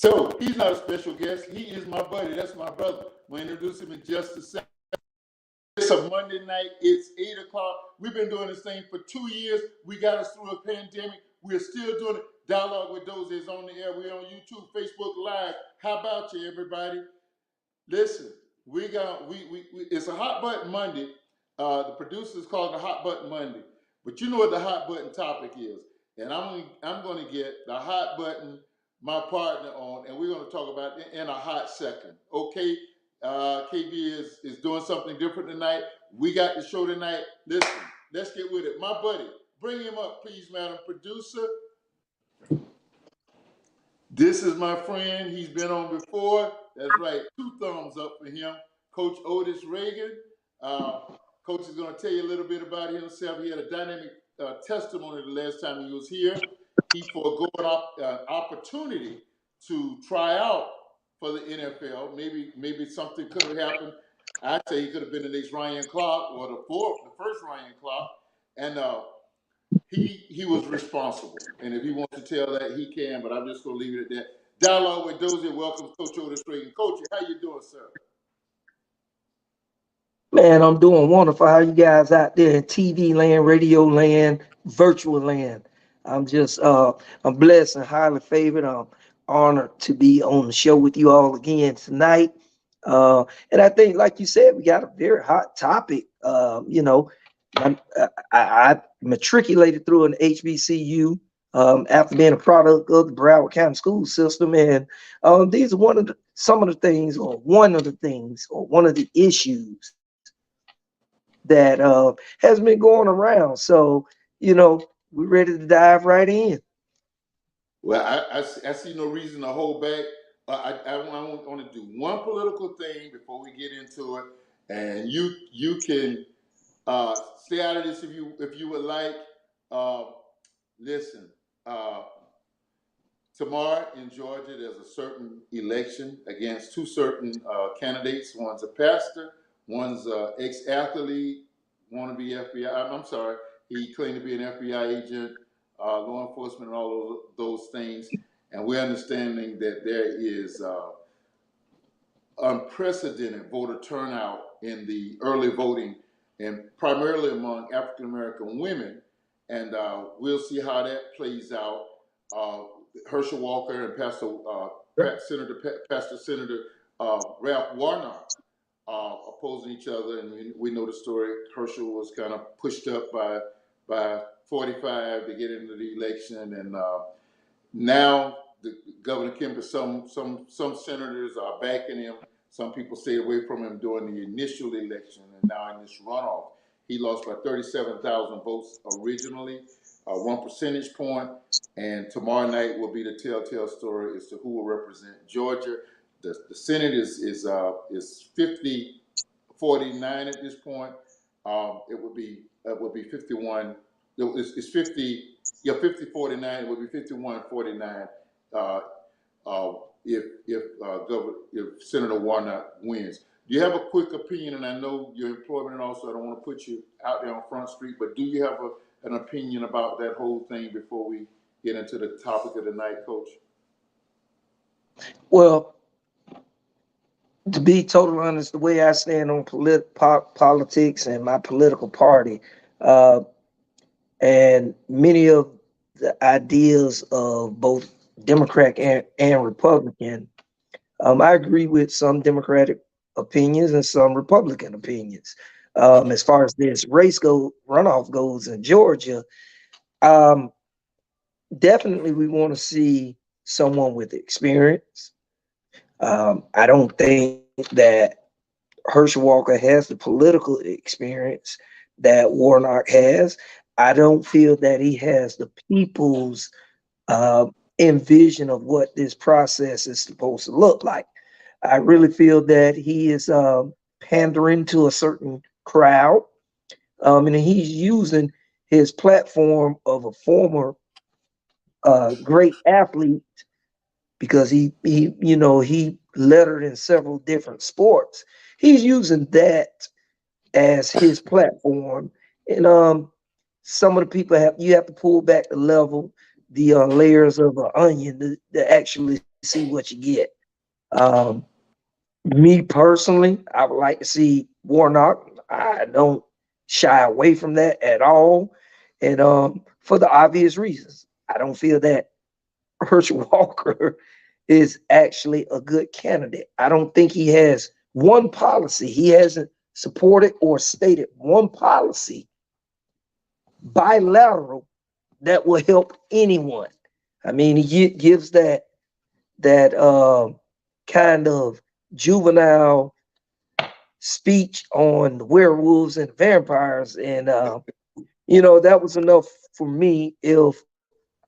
So he's not a special guest. He is my buddy. That's my brother. We'll introduce him in just a second. It's a Monday night. It's 8 o'clock. We've been doing this thing for 2 years. We got us through a pandemic. We're still doing it. Dialogue with Dozell is on the air. We're on YouTube, Facebook Live. How about you, everybody? Listen, it's a hot button Monday. The producers call it the hot button Monday. But you know what the hot button topic is. And I'm going to get the hot button, my partner on, and we're going to talk about it in a hot second. Okay? KB is doing something different tonight. We got the show tonight. Listen, let's get with it. My buddy, bring him up, please, Madam Producer. This is my friend. He's been on before. That's right. 2 thumbs up for him. Coach Otis Ragin. Coach is going to tell you a little bit about himself. He had a dynamic testimony the last time he was here. He forego an opportunity to try out for the NFL. Maybe something could have happened. I'd say he could have been the next Ryan Clark or the first Ryan Clark. And he was responsible. And if he wants to tell that, he can, but I'm just going to leave it at that. Dialogue with Dozell. Welcome, Coach Otis Ragin. Coach, how you doing, sir? Man, I'm doing wonderful. How you guys out there in TV land, radio land, virtual land? I'm just I'm blessed and highly favored. I'm honored to be on the show with you all again tonight. And I think, like you said, we got a very hot topic. I matriculated through an HBCU after being a product of the Broward County school system, and these are one of the issues that has been going around. So, we're ready to dive right in. Well, I see no reason to hold back. I want to do one political thing before we get into it, and you can stay out of this if you would like. Listen, tomorrow in Georgia, there's a certain election against 2 certain candidates. One's a pastor. One's ex-athlete, want to be FBI. I'm sorry, he claimed to be an FBI agent, law enforcement, and all those things. And we're understanding that there is unprecedented voter turnout in the early voting, and primarily among African American women. And we'll see how that plays out. Herschel Walker and Pastor Senator Ralph Warner opposing each other, and we know the story. Herschel was kind of pushed up by 45 to get into the election, and now the Governor Kemp, some senators are backing him. Some people stayed away from him during the initial election, and now in this runoff, he lost by 37,000 votes originally, 1 percentage point. And tomorrow night will be the telltale story as to who will represent Georgia. The Senate is 50-49 at this point. It would be 51. It's 50. Yeah, 50-49. It would be 51-49 if Senator Warner wins. Do you have a quick opinion? And I know your employment, and also I don't want to put you out there on Front Street, but do you have an opinion about that whole thing before we get into the topic of the night, Coach? Well, to be totally honest, the way I stand on politics and my political party, and many of the ideas of both Democrat and Republican, I agree with some Democratic opinions and some Republican opinions. As far as this runoff goes in Georgia, definitely we want to see someone with experience. I don't think that Herschel Walker has the political experience that Warnock has. I don't feel that he has the people's envision of what this process is supposed to look like. I really feel that he is pandering to a certain crowd, and he's using his platform of a former great athlete, because he lettered in several different sports. He's using that as his platform, and some of the people you have to pull back the level, the layers of an onion to actually see what you get. Um, Me personally, I would like to see Warnock. I don't shy away from that at all. And for the obvious reasons, I don't feel that Herschel Walker is actually a good candidate. I don't think he has one policy. He hasn't supported or stated one policy bilateral that will help anyone. I mean, he gives that kind of juvenile speech on werewolves and vampires, and that was enough for me. If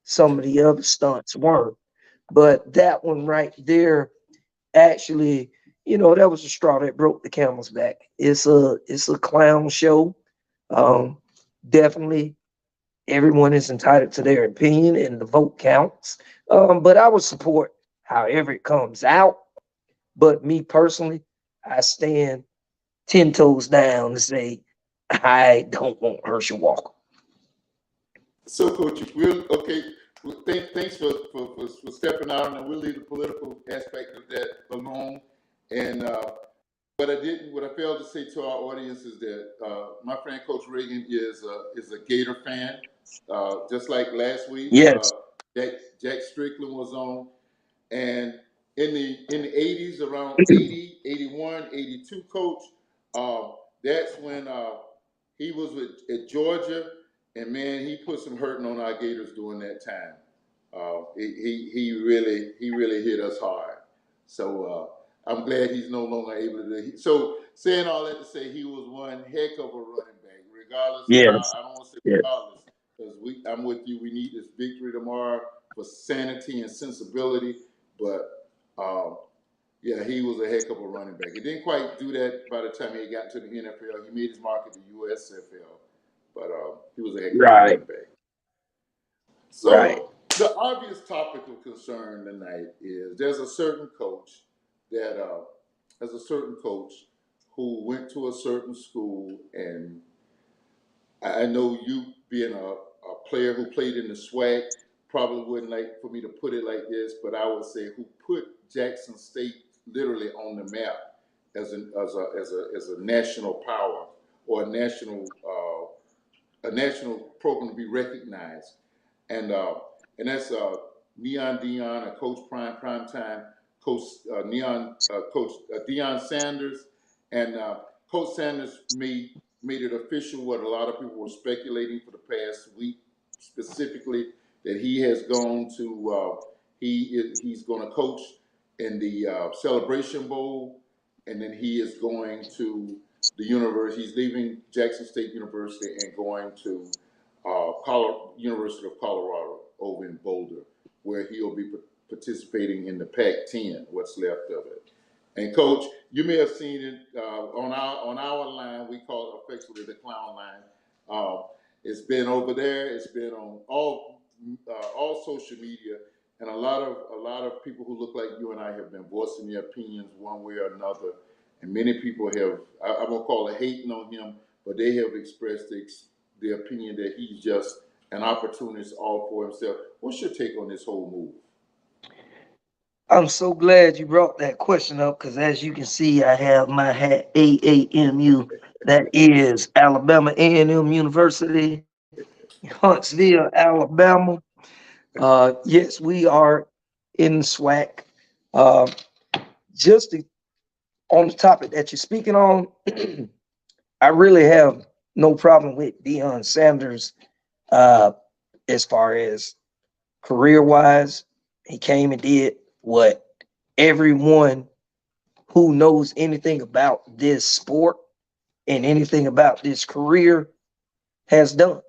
some of the other stunts weren't, but that one right there, actually, that was the straw that broke the camel's back. It's a clown show. Um, Definitely, everyone is entitled to their opinion, and the vote counts. But I would support however it comes out. But me personally, I stand 10 toes down to say I don't want Herschel Walker. So, Coach, we'll okay. Thanks for stepping out, and we'll leave the political aspect of that alone. And what I failed to say to our audience is that my friend Coach Ragin is a Gator fan. Just like last week, Yes, Jack Strickland was on, and in the 80s, around 80, 81, 82, Coach, uh, that's when he was at Georgia, and man, he put some hurting on our Gators during that time. He really hit us hard. So I'm glad he's no longer able to do. So saying all that to say, he was one heck of a running back. Regardless, yes, I don't want to say yes. regardless, because I'm with you. We need this victory tomorrow for sanity and sensibility. But yeah, he was a heck of a running back. He didn't quite do that by the time he got to the NFL. He made his mark at the USFL, but he was a heck of a Right, running back. right. So the obvious topic of concern tonight is there's a certain coach who went to a certain school, and I know you being a player who played in the SWAC probably wouldn't like for me to put it like this, but I would say who put Jackson State literally on the map as a national power or a national program to be recognized, and that's Neon Dion, a Coach Prime Time, Coach Coach Deion Sanders, and Coach Sanders made it official what a lot of people were speculating for the past week, specifically that he has gone to he's going to coach in the Celebration Bowl, and then he is going to the university. He's leaving Jackson State University and going to University of Colorado over in Boulder, where he'll be participating in the Pac-10, what's left of it. And Coach, you may have seen it on our line. We call it affectionately the clown line. It's been over there. It's been on all social media, and a lot of people who look like you and I have been voicing their opinions one way or another. And many people have, I won't call it hating on him, but they have expressed the opinion that he's just an opportunist all for himself. What's your take on this whole move? I'm so glad you brought that question up because, as you can see, I have my hat AAMU. That is Alabama A&M University, Huntsville, Alabama. Yes, we are in SWAC. Uh, just to, on the topic that you're speaking on, I really have no problem with Deion Sanders uh, as far as career wise. He came and did what everyone who knows anything about this sport and anything about this career has done.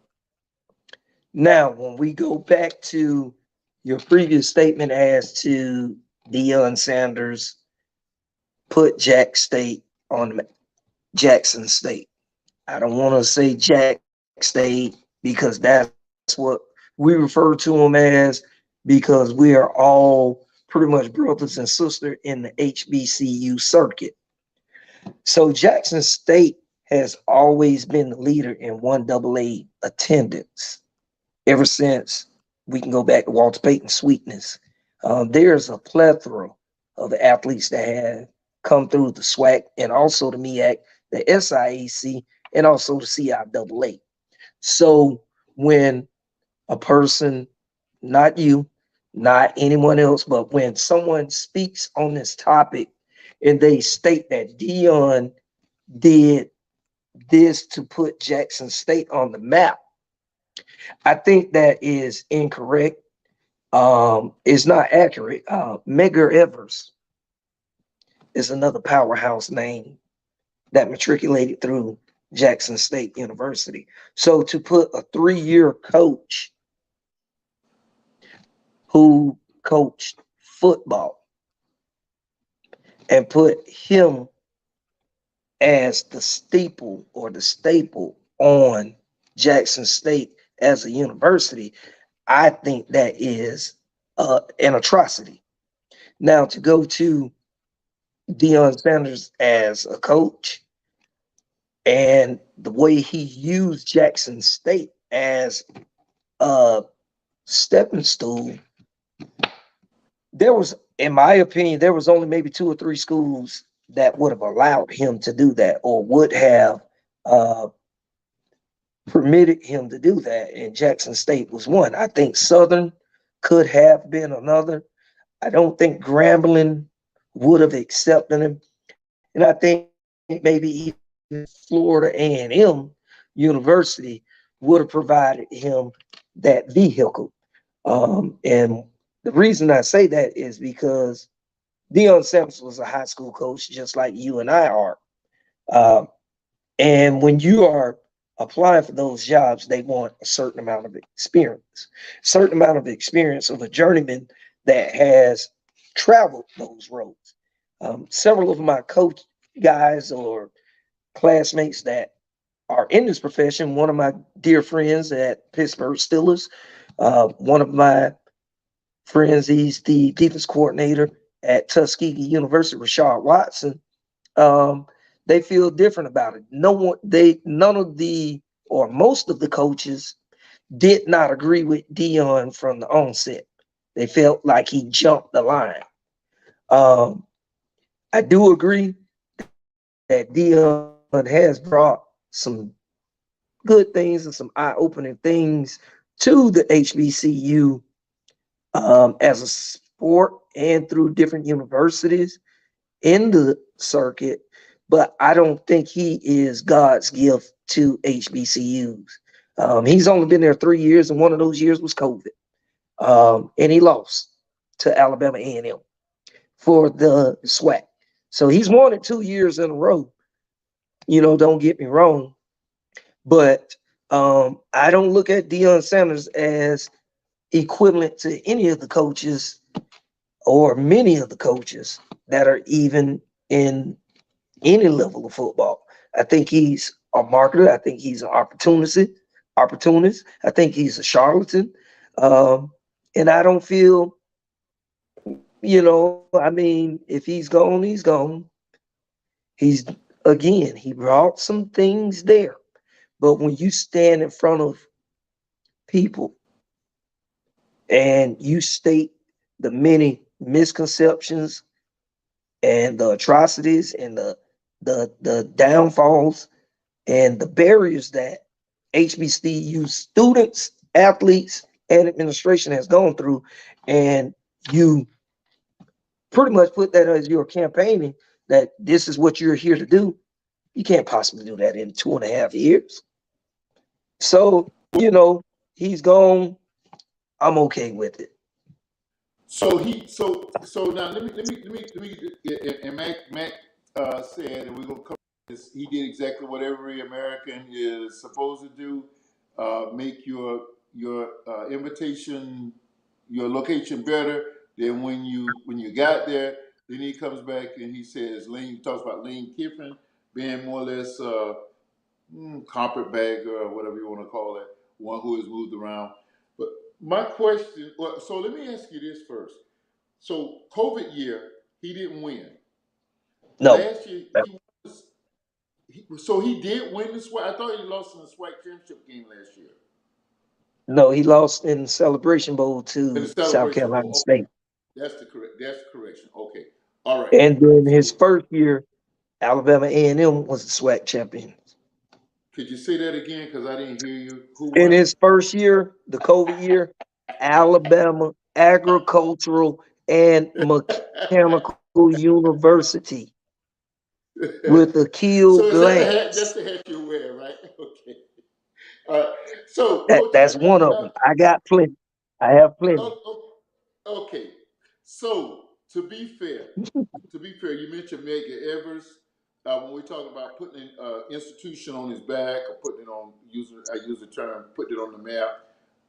Now, when we go back to your previous statement as to Deion Sanders put Jackson State. I don't want to say Jack State because that's what we refer to them as, because we are all pretty much brothers and sisters in the HBCU circuit. So Jackson State has always been the leader in 1AA attendance ever since we can go back to Walter Payton Sweetness. There's a plethora of athletes that have come through the SWAC and also the MEAC, the SIAC, and also the CIAA. So when a person, not you, not anyone else, but when someone speaks on this topic and they state that Deion did this to put Jackson State on the map, I think that is incorrect. It's not accurate. Medgar Evers is another powerhouse name that matriculated through Jackson State University. So to put a 3-year coach who coached football and put him as the steeple or the staple on Jackson State as a university, I think that is an atrocity. Now, to go to Deion Sanders as a coach and the way he used Jackson State as a stepping stool, there was, in my opinion, there was only maybe 2 or 3 schools that would have allowed him to do that or would have uh, permitted him to do that. And Jackson State was one. I think Southern could have been another. I don't think Grambling would have accepted him. And I think maybe even Florida A&M University would have provided him that vehicle. And the reason I say that is because Deion Sanders was a high school coach, just like you and I are. Um, and when you are applying for those jobs, they want a certain amount of experience of a journeyman that has traveled those roads. Several of my coach guys or classmates that are in this profession, one of my dear friends at Pittsburgh Steelers, one of my friends, he's the defense coordinator at Tuskegee University, Rashard Watson. Um, they feel different about it. None of the, or most of the coaches did not agree with Deion from the onset. They felt like he jumped the line. Um, I do agree that Deion has brought some good things and some eye-opening things to the HBCU as a sport and through different universities in the circuit, but I don't think he is God's gift to HBCUs. He's only been there 3 years, and one of those years was COVID, and he lost to Alabama A&M for the SWAC. So he's won it 2 years in a row. Don't get me wrong, but I don't look at Deion Sanders as equivalent to any of the coaches or many of the coaches that are even in any level of football. I think he's a marketer. I think he's an opportunist. I think he's a charlatan. And I don't feel, I mean, if he's gone, he's gone. He's, again, he brought some things there. But when you stand in front of people and you state the many misconceptions and the atrocities and the downfalls and the barriers that HBCU students, athletes, and administration has gone through, and you pretty much put that as your campaigning that this is what you're here to do. You can't possibly do that in 2.5 years. So, he's gone. I'm okay with it. So now and Mac said, and we're gonna cover this. He did exactly what every American is supposed to do: make your invitation, your location better. Then when you got there, then he comes back and he says, Lane talks about Lane Kiffin being more or less carpetbagger or whatever you want to call it, one who has moved around. But my question, well, so let me ask you this first. So COVID year, he didn't win. No, Last year, so he did win the SWAC. I thought he lost in the SWAC championship game last year. no, he lost in the Celebration Bowl In the to South Celebration Carolina Bowl. Okay. State. That's the correction. Okay. All right. And then his So first year, Alabama A&M was the SWAC champion. could you say that again? Because I didn't hear you. Who In won it? his first year, the COVID year, Alabama Agricultural and Mechanical University with Akil So is that the hat? That's Glass. the hat you're wearing, right? Okay. Uh, so, Coach, That's one of them. I got plenty. I have plenty. oh, okay. So to be fair, you mentioned Medgar Evers. When we talk about putting an institution on his back or putting it on, I use the term, putting it on the map.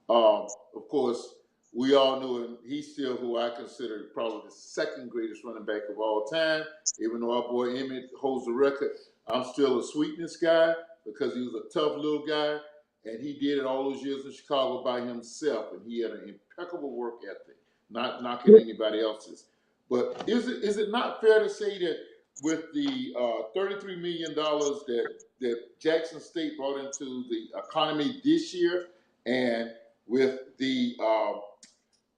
Of course, we all know him. He's still who I consider probably the second greatest running back of all time. Even though our boy Emmett holds the record, I'm still a sweetness guy because he was a tough little guy, and he did it all those years in Chicago by himself, and he had an impeccable work ethic. Not knocking anybody else's, but is it not fair to say that with the $33 million that Jackson State brought into the economy this year, and with the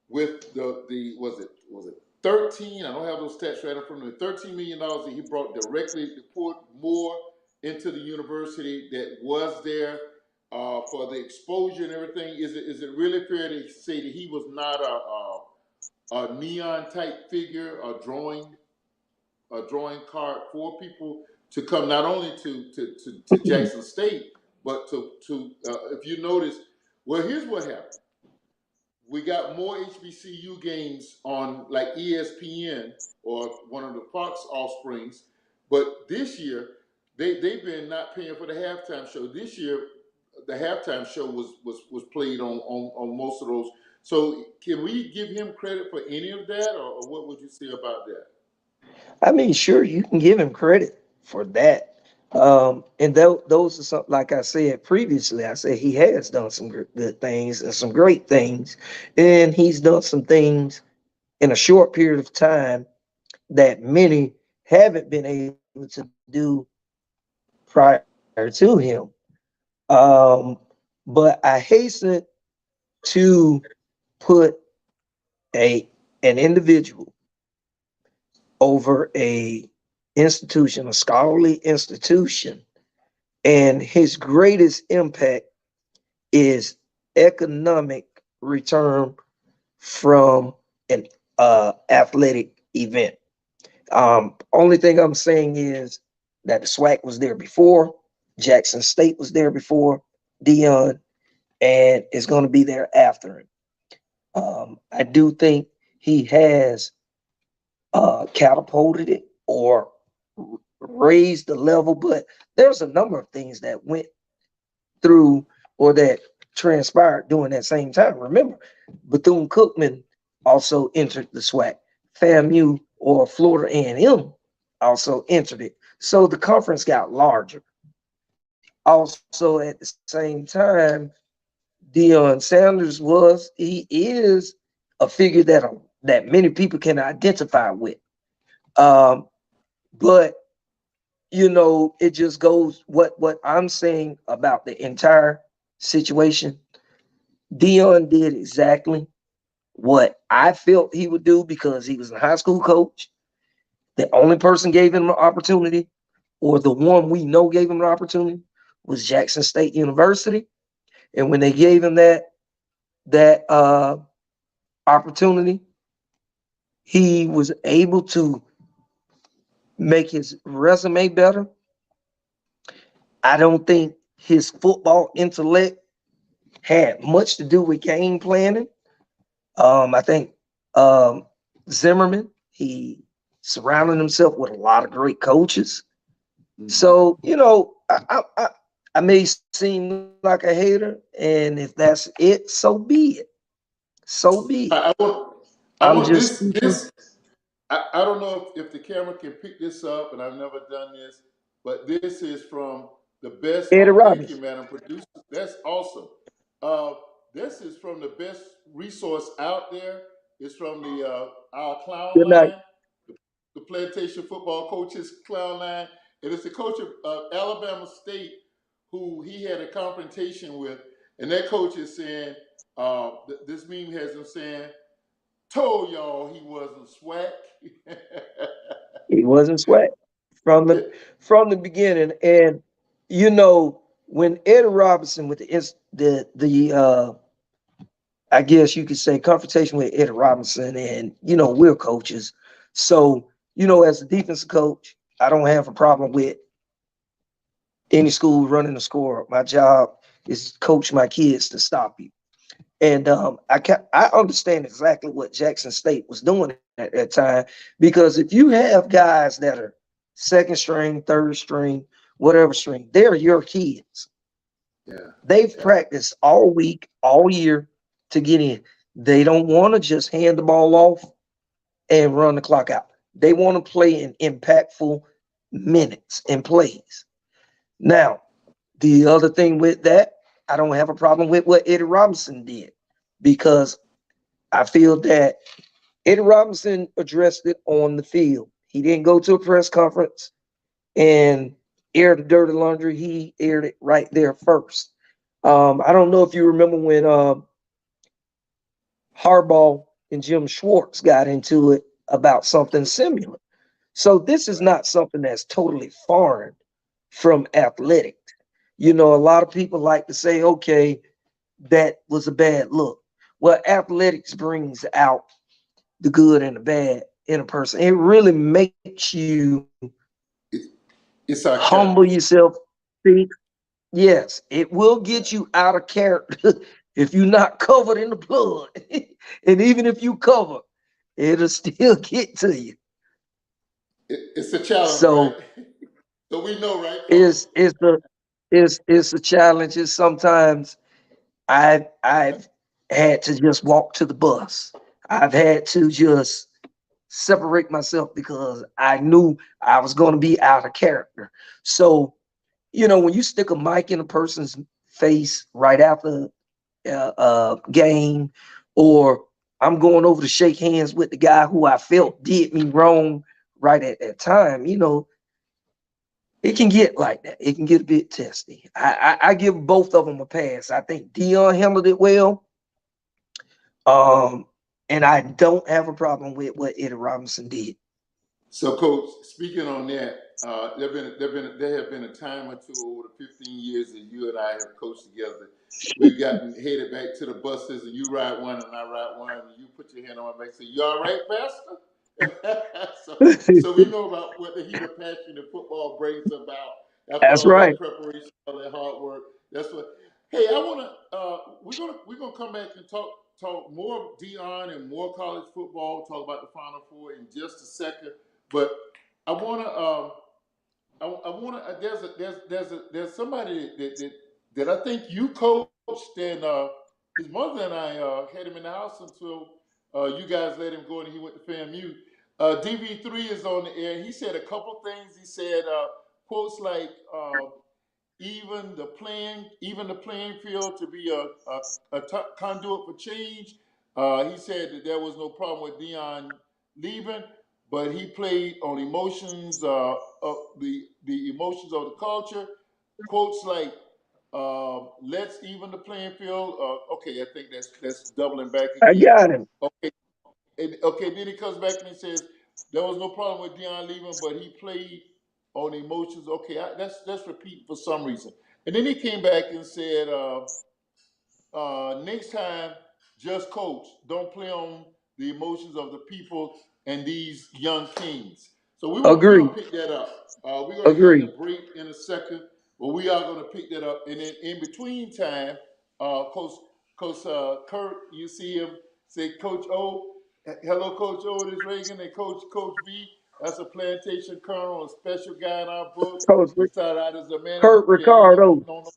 was it 13? I don't have those stats right in front of me. $13 million that he brought directly to put more into the university that was there for the exposure and everything. Is it really fair to say that he was not a neon type figure, a drawing card for people to come not only to Jackson State, but to if you notice, well, here's what happened. We got more HBCU games on like ESPN or one of the Fox offsprings, but this year they've been not paying for the halftime show. This year, the halftime show was played on most of those. So can we give him credit for any of that, or what would you say about that? I mean, sure, you can give him credit for that. And those are some, like I said previously, I said he has done some good things and some great things. And he's done some things in a short period of time that many haven't been able to do prior to him. Um, but I hasten to put a an individual over a institution, a scholarly institution, and his greatest impact is economic return from an athletic event. Only thing I'm saying is that the SWAC was there before, Jackson State was there before Deion, and is going to be there after him. I do think he has catapulted it or raised the level, but there's a number of things that went through or that transpired during that same time. Remember, Bethune Cookman also entered the SWAC. FAMU or Florida A&M also entered it. So the conference got larger. Also, at the same time, Deion Sanders he is a figure that many people can identify with. Um, but it just goes what I'm saying about the entire situation. Dion did exactly what I felt he would do because he was a high school coach. The only person gave him an opportunity, or the one we know gave him an opportunity, was Jackson State University. And when they gave him that opportunity, he was able to make his resume better. I don't think his football intellect had much to do with game planning. I think um, Zimmerman, he surrounded himself with a lot of great coaches. Mm-hmm. So, I may seem like a hater, and if that's it, so be it. So be it. I want I I'm want just this speaking. this I don't know if the camera can pick this up, and I've never done this, but this is from the best. Eddie Oh, thank you, Robinson. Madam Producer. That's awesome. Uh, this is from the best resource out there. It's from our clown Good night. line, the plantation football coaches clown line, and it's the coach of Alabama State who he had a confrontation with, and that coach is saying, this meme has him saying, Told y'all he wasn't swag. He wasn't swag from the beginning. And when Eddie Robinson with the I guess you could say confrontation with Eddie Robinson, and we're coaches. So, as a defensive coach, I don't have a problem with any school running the score. My job is to coach my kids to stop you. And I understand exactly what Jackson State was doing at that time, because if you have guys that are second string, third string, whatever string, they're your kids. Yeah. They've Yeah. practiced all week, all year to get in. They don't want to just hand the ball off and run the clock out. They want to play in impactful minutes and plays. Now, the other thing with that, I don't have a problem with what Eddie Robinson did, because I feel that Eddie Robinson addressed it on the field. He didn't go to a press conference and air the dirty laundry. He aired it right there first. I don't know if you remember when Harbaugh and Jim Schwartz got into it about something similar. So this is not something that's totally foreign from athletics. A lot of people like to say, okay, that was a bad look. Well, athletics brings out the good and the bad in a person. It really makes you It's our humble character. yourself. Yes, it will get you out of character if you're not covered in the blood. And even if you cover, it'll still get to you. It's a challenge, right? So So we know, right, coach? it's a challenge. It's sometimes I've had to just walk to the bus. I've had to just separate myself because I knew I was going to be out of character. So, when you stick a mic in a person's face right after game, or I'm going over to shake hands with the guy who I felt did me wrong right at that time, it can get like that. It can get a bit testy. I give both of them a pass. I think Deion handled it well. And I don't have a problem with what Eddie Robinson did. So, coach, speaking on that, there have been a time or two over the 15 years that you and I have coached together. We've gotten headed back to the buses, and you ride one and I ride one, and you put your hand on my back and say, "You all right, Pastor?" so we know about what the heat of passion in football brings about after That's all right. that preparation, all that hard work. That's what. Hey, I want to. We're gonna come back and talk more Dion and more college football. Talk about the Final Four in just a second. But I want to, I want to. There's somebody that I think you coached, and his mother and I had him in the house until you guys let him go and he went to FAMU. DV3 is on the air. He said a couple things. He said quotes like even the playing field to be a conduit for change. He said that there was no problem with Dion leaving, but he played on emotions, of the emotions of the culture. Quotes like "Let's even the playing field." Okay, I think that's doubling back I again. got him. Okay, okay. Then he comes back and he says there was no problem with Dion leaving, but he played on emotions. Okay, that's repeat for some reason. And then he came back and said, next time, just coach. Don't play on the emotions of the people and these young kings. So we're Agree. gonna pick that up. We're gonna hit Agree. a break in a second, but we are gonna pick that up. And then in between time, Coach Kurt, you see him say, Coach O, hello, Coach Otis Ragin, and Coach B. That's a plantation colonel, a special guy in our book. Coach He started out as a manager. Kurt Yeah, you Ricardo. know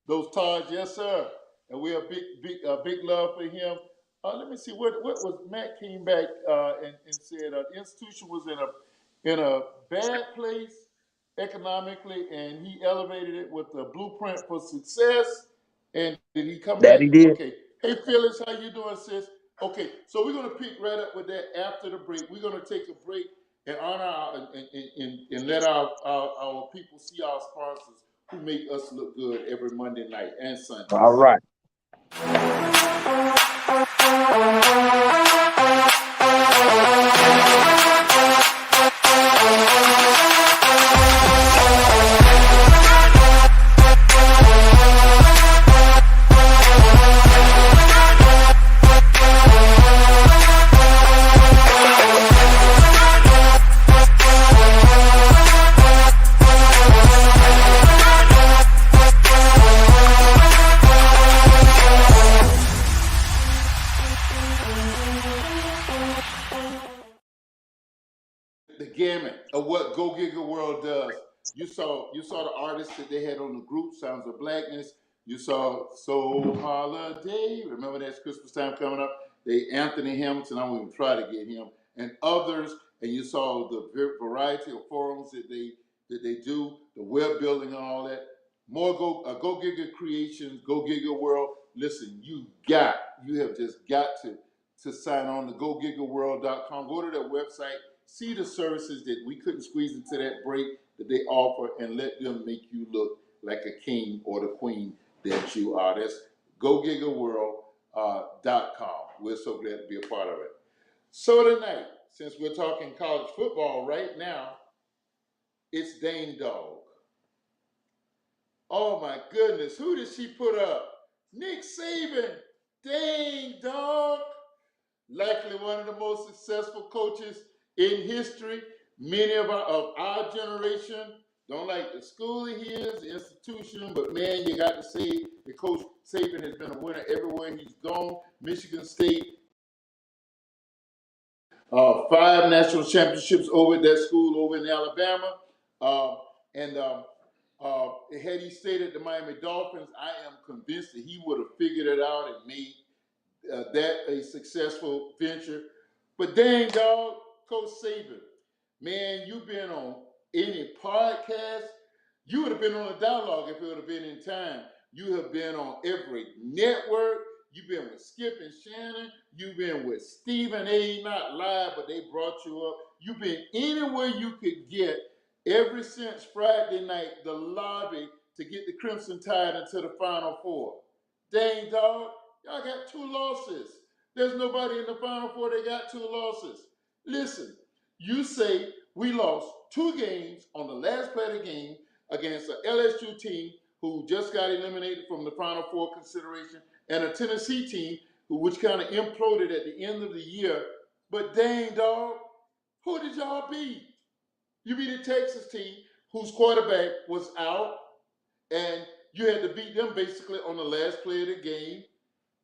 those Taj, yes, sir. And we have big love for him. Let me see what was Matt came back and said the institution was in a bad place economically, and he elevated it with a blueprint for success. And did he come That back? he did. Okay. Hey Phyllis, how you doing, sis? Okay, so we're gonna pick right up with that after the break. We're gonna take a break and honor and let our people see our sponsors who make us look good every Monday night and All Sundays. right. the gamut of what Go Giga World does. You saw the artists that they had on the group Sounds of Blackness. You saw Soul Holiday. Remember that's Christmas time coming up. They Anthony Hamilton. I won't even try to get him and others. And you saw the variety of forums that they do, the web building and all that. More Go Giga Creations, Go Giga World. Listen, you have just got to sign on to gogigaworld.com. Go to their website, see the services that we couldn't squeeze into that break that they offer, and let them make you look like a king or the queen that you are. That's gogigaworld.com. We're so glad to be a part of it. So tonight, since we're talking college football right now, it's Dame Dog. Oh my goodness, who did she put up? Nick Saban. Dang dog. Likely one of the most successful coaches in history. Many of our generation don't like the school he is, the institution, but man, you got to say that Coach Saban has been a winner everywhere he's gone. Michigan State, 5 national championships over at that school over in Alabama. Had he stayed at the Miami Dolphins, I am convinced that he would have figured it out and made that a successful venture. But dang dog, Coach Saban, man, you've been on any podcast. You would have been on a dialogue if it would have been in time. You have been on every network. You've been with Skip and Shannon. You've been with Stephen A. Not live, but they brought you up. You've been anywhere you could get ever since Friday night, the lobby to get the Crimson Tide into the Final Four. Dang dog, y'all got 2 losses. There's nobody in the Final Four that got 2 losses. Listen, you say we lost 2 games on the last play of the game against an LSU team who just got eliminated from the Final Four consideration and a Tennessee team which kind of imploded at the end of the year. But dang dog, who did y'all beat? You beat a Texas team whose quarterback was out, and you had to beat them basically on the last play of the game.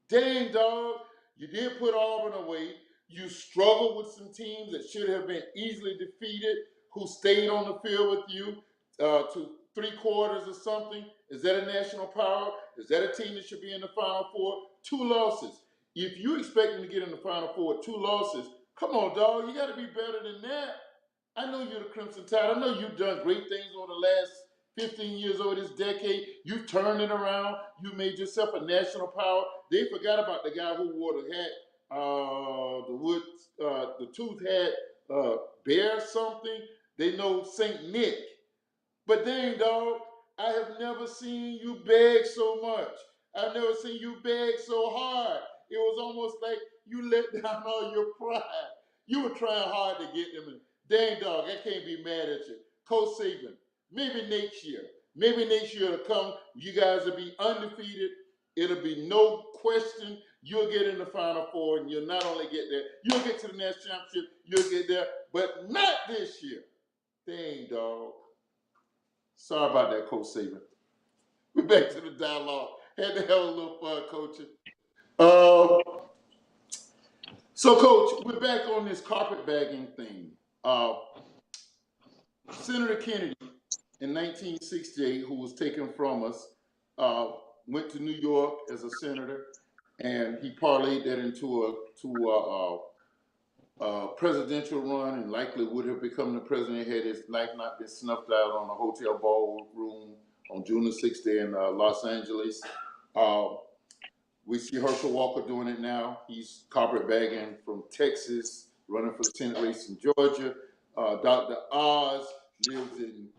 Dang, dog, you did put Auburn away. You struggled with some teams that should have been easily defeated, who stayed on the field with you to 3 quarters or something. Is that a national power? Is that a team that should be in the Final Four? 2 losses. If you expect them to get in the Final Four with 2 losses, come on, dog, you got to be better than that. I know you're the Crimson Tide. I know you've done great things over the last 15 years over this decade. You've turned it around. You made yourself a national power. They forgot about the guy who wore the hat, the tooth hat, bear something. They know Saint Nick. But dang, dog, I have never seen you beg so much. I've never seen you beg so hard. It was almost like you let down all your pride. You were trying hard to get them in. Dang, dog, I can't be mad at you. Coach Saban, maybe next year. Maybe next year it'll come. You guys will be undefeated. It'll be no question. You'll get in the Final Four, and you'll not only get there, you'll get to the national championship, you'll get there, but not this year. Dang, dog. Sorry about that, Coach Saban. We're back to the dialogue. Had to have a little fun coaching. So, Coach, we're back on this carpetbagging thing. Senator Kennedy in 1968, who was taken from us, went to New York as a senator, and he parlayed that into a presidential run, and likely would have become the president had his life not been snuffed out on a hotel ballroom on June the 6th in Los Angeles. We see Herschel Walker doing it now. He's carpetbagging from Texas, running for the Senate race in Georgia. Dr. Oz lives in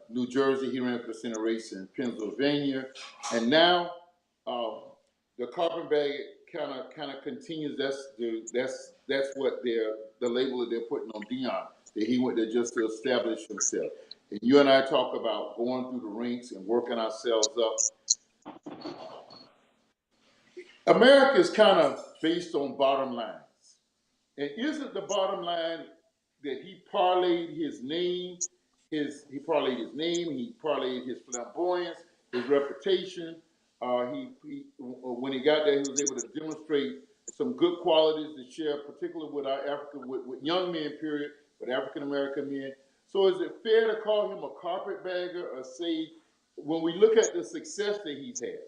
New Jersey. He ran for the Senate race in Pennsylvania. And now the carpetbag kind of continues. That's what the label that they're putting on Deion, that he went there just to establish himself. And you and I talk about going through the ranks and working ourselves up. America is kind of based on bottom lines. And isn't the bottom line that he parlayed his name, he parlayed his flamboyance, his reputation. When he got there, he was able to demonstrate some good qualities to share, particularly with our with young men, period, but African American men. So is it fair to call him a carpetbagger, or say, when we look at the success that he's had,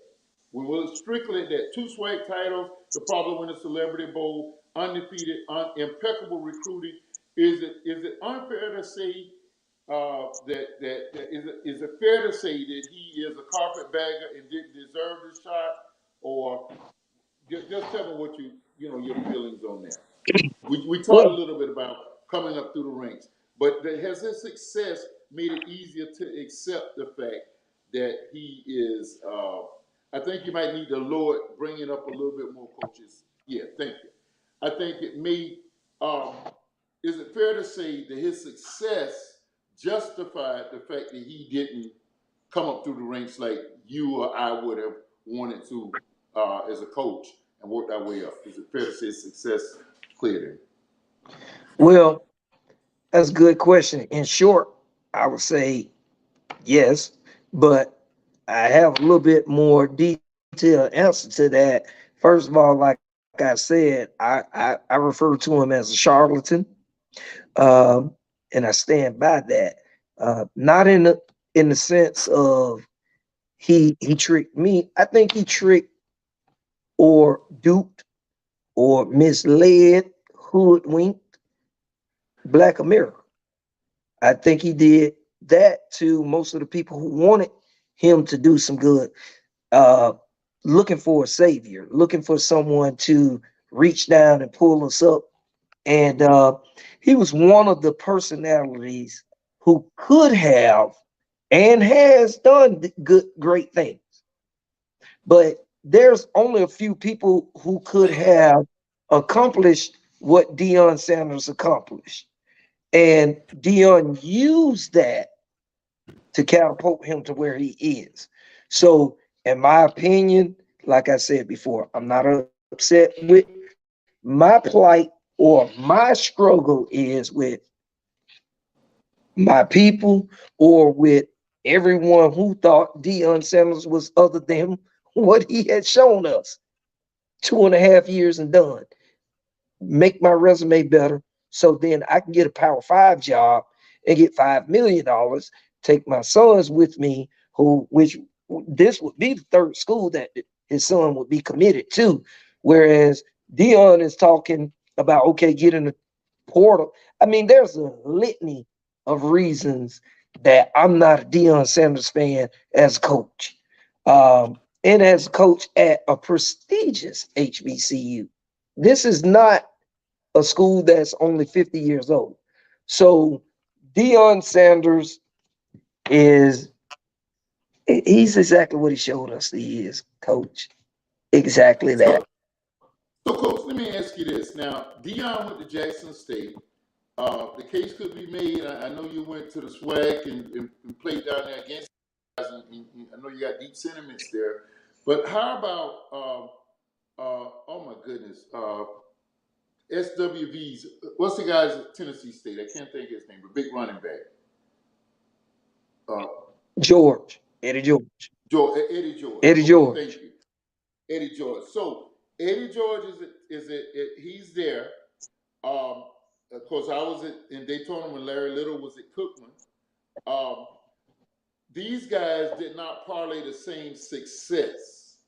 we will strictly at that: 2 swag titles, the probably win a Celebrity Bowl, undefeated, impeccable recruiting. Is it unfair to say is it fair to say that he is a carpetbagger and didn't deserve the shot, or just tell me what your feelings on that? We talked a Well, little bit about coming up through the ranks, but has his success made it easier to accept the fact that he is? I think you might need to bring it up a little bit more, coaches. Yeah, thank you. I think it may. Um, is it fair to say that his success justified the fact that he didn't come up through the ranks like you or I would have wanted to as a coach and work our way up? Is it fair to say success cleared him? well, that's a good question. In short, I would say yes, but I have a little bit more detailed answer to that. First of all, like I said, I refer to him as a charlatan, um, and I stand by that. Not in the sense of he tricked me. I think he tricked or duped or misled, hoodwinked Black America. I think he did that to most of the people who wanted him to do some good, uh, looking for a savior, looking for someone to reach down and pull us up. And he was one of the personalities who could have and has done good, great things. But there's only a few people who could have accomplished what Deion Sanders accomplished. And Deion used that to catapult him to where he is. So, in my opinion, like I said before, I'm not upset with my plight, or my struggle is with my people or with everyone who thought Deion Sanders was other than what he had shown us 2.5 years and done. Make my resume better so then I can get a Power 5 job and get $5 million. Take my sons with me, which this would be the third school that his son would be committed to. Whereas Dion is talking about, okay, get in the portal. I mean, there's a litany of reasons that I'm not a Deion Sanders fan as a coach. And as a coach at a prestigious HBCU. This is not a school that's only 50 years old. So Deion Sanders is he's exactly what he showed us he is, coach. Exactly that. So, coach, let me ask you this. Now, Dion went to Jackson State. The case could be made. I know you went to the SWAC and played down there against guys, and I know you got deep sentiments there. But how about, oh my goodness, SWV's, what's the guy's at Tennessee State? I can't think of his name, but big running back. Eddie George. Eddie George. Eddie Okay, thank George. you. Eddie George. So Eddie George he's there. Um, of course, I was in Daytona when Larry Little was at Cookman. Um, these guys did not parlay the same success.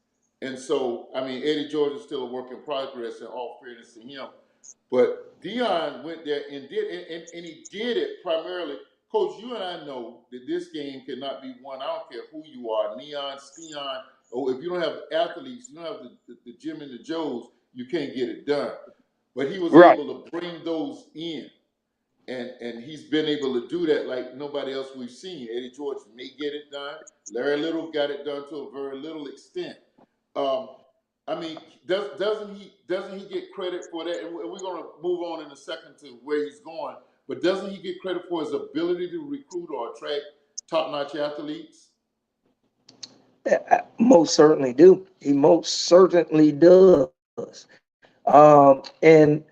And so, I mean, Eddie George is still a work in progress, in all fairness to him. But Dion went there and and he did it primarily. Coach, you and I know that this game cannot be won. I don't care who you are, Neon, Steon, or if you don't have athletes, you don't have the Jim and the Joes, you can't get it done. But he was Right. able to bring those in. And he's been able to do that like nobody else we've seen. Eddie George may get it done. Larry Little got it done to a very little extent. Um, I mean, doesn't he get credit for that? And we're going to move on in a second to where he's going. But doesn't he get credit for his ability to recruit or attract top-notch athletes? Most certainly do. He most certainly does. And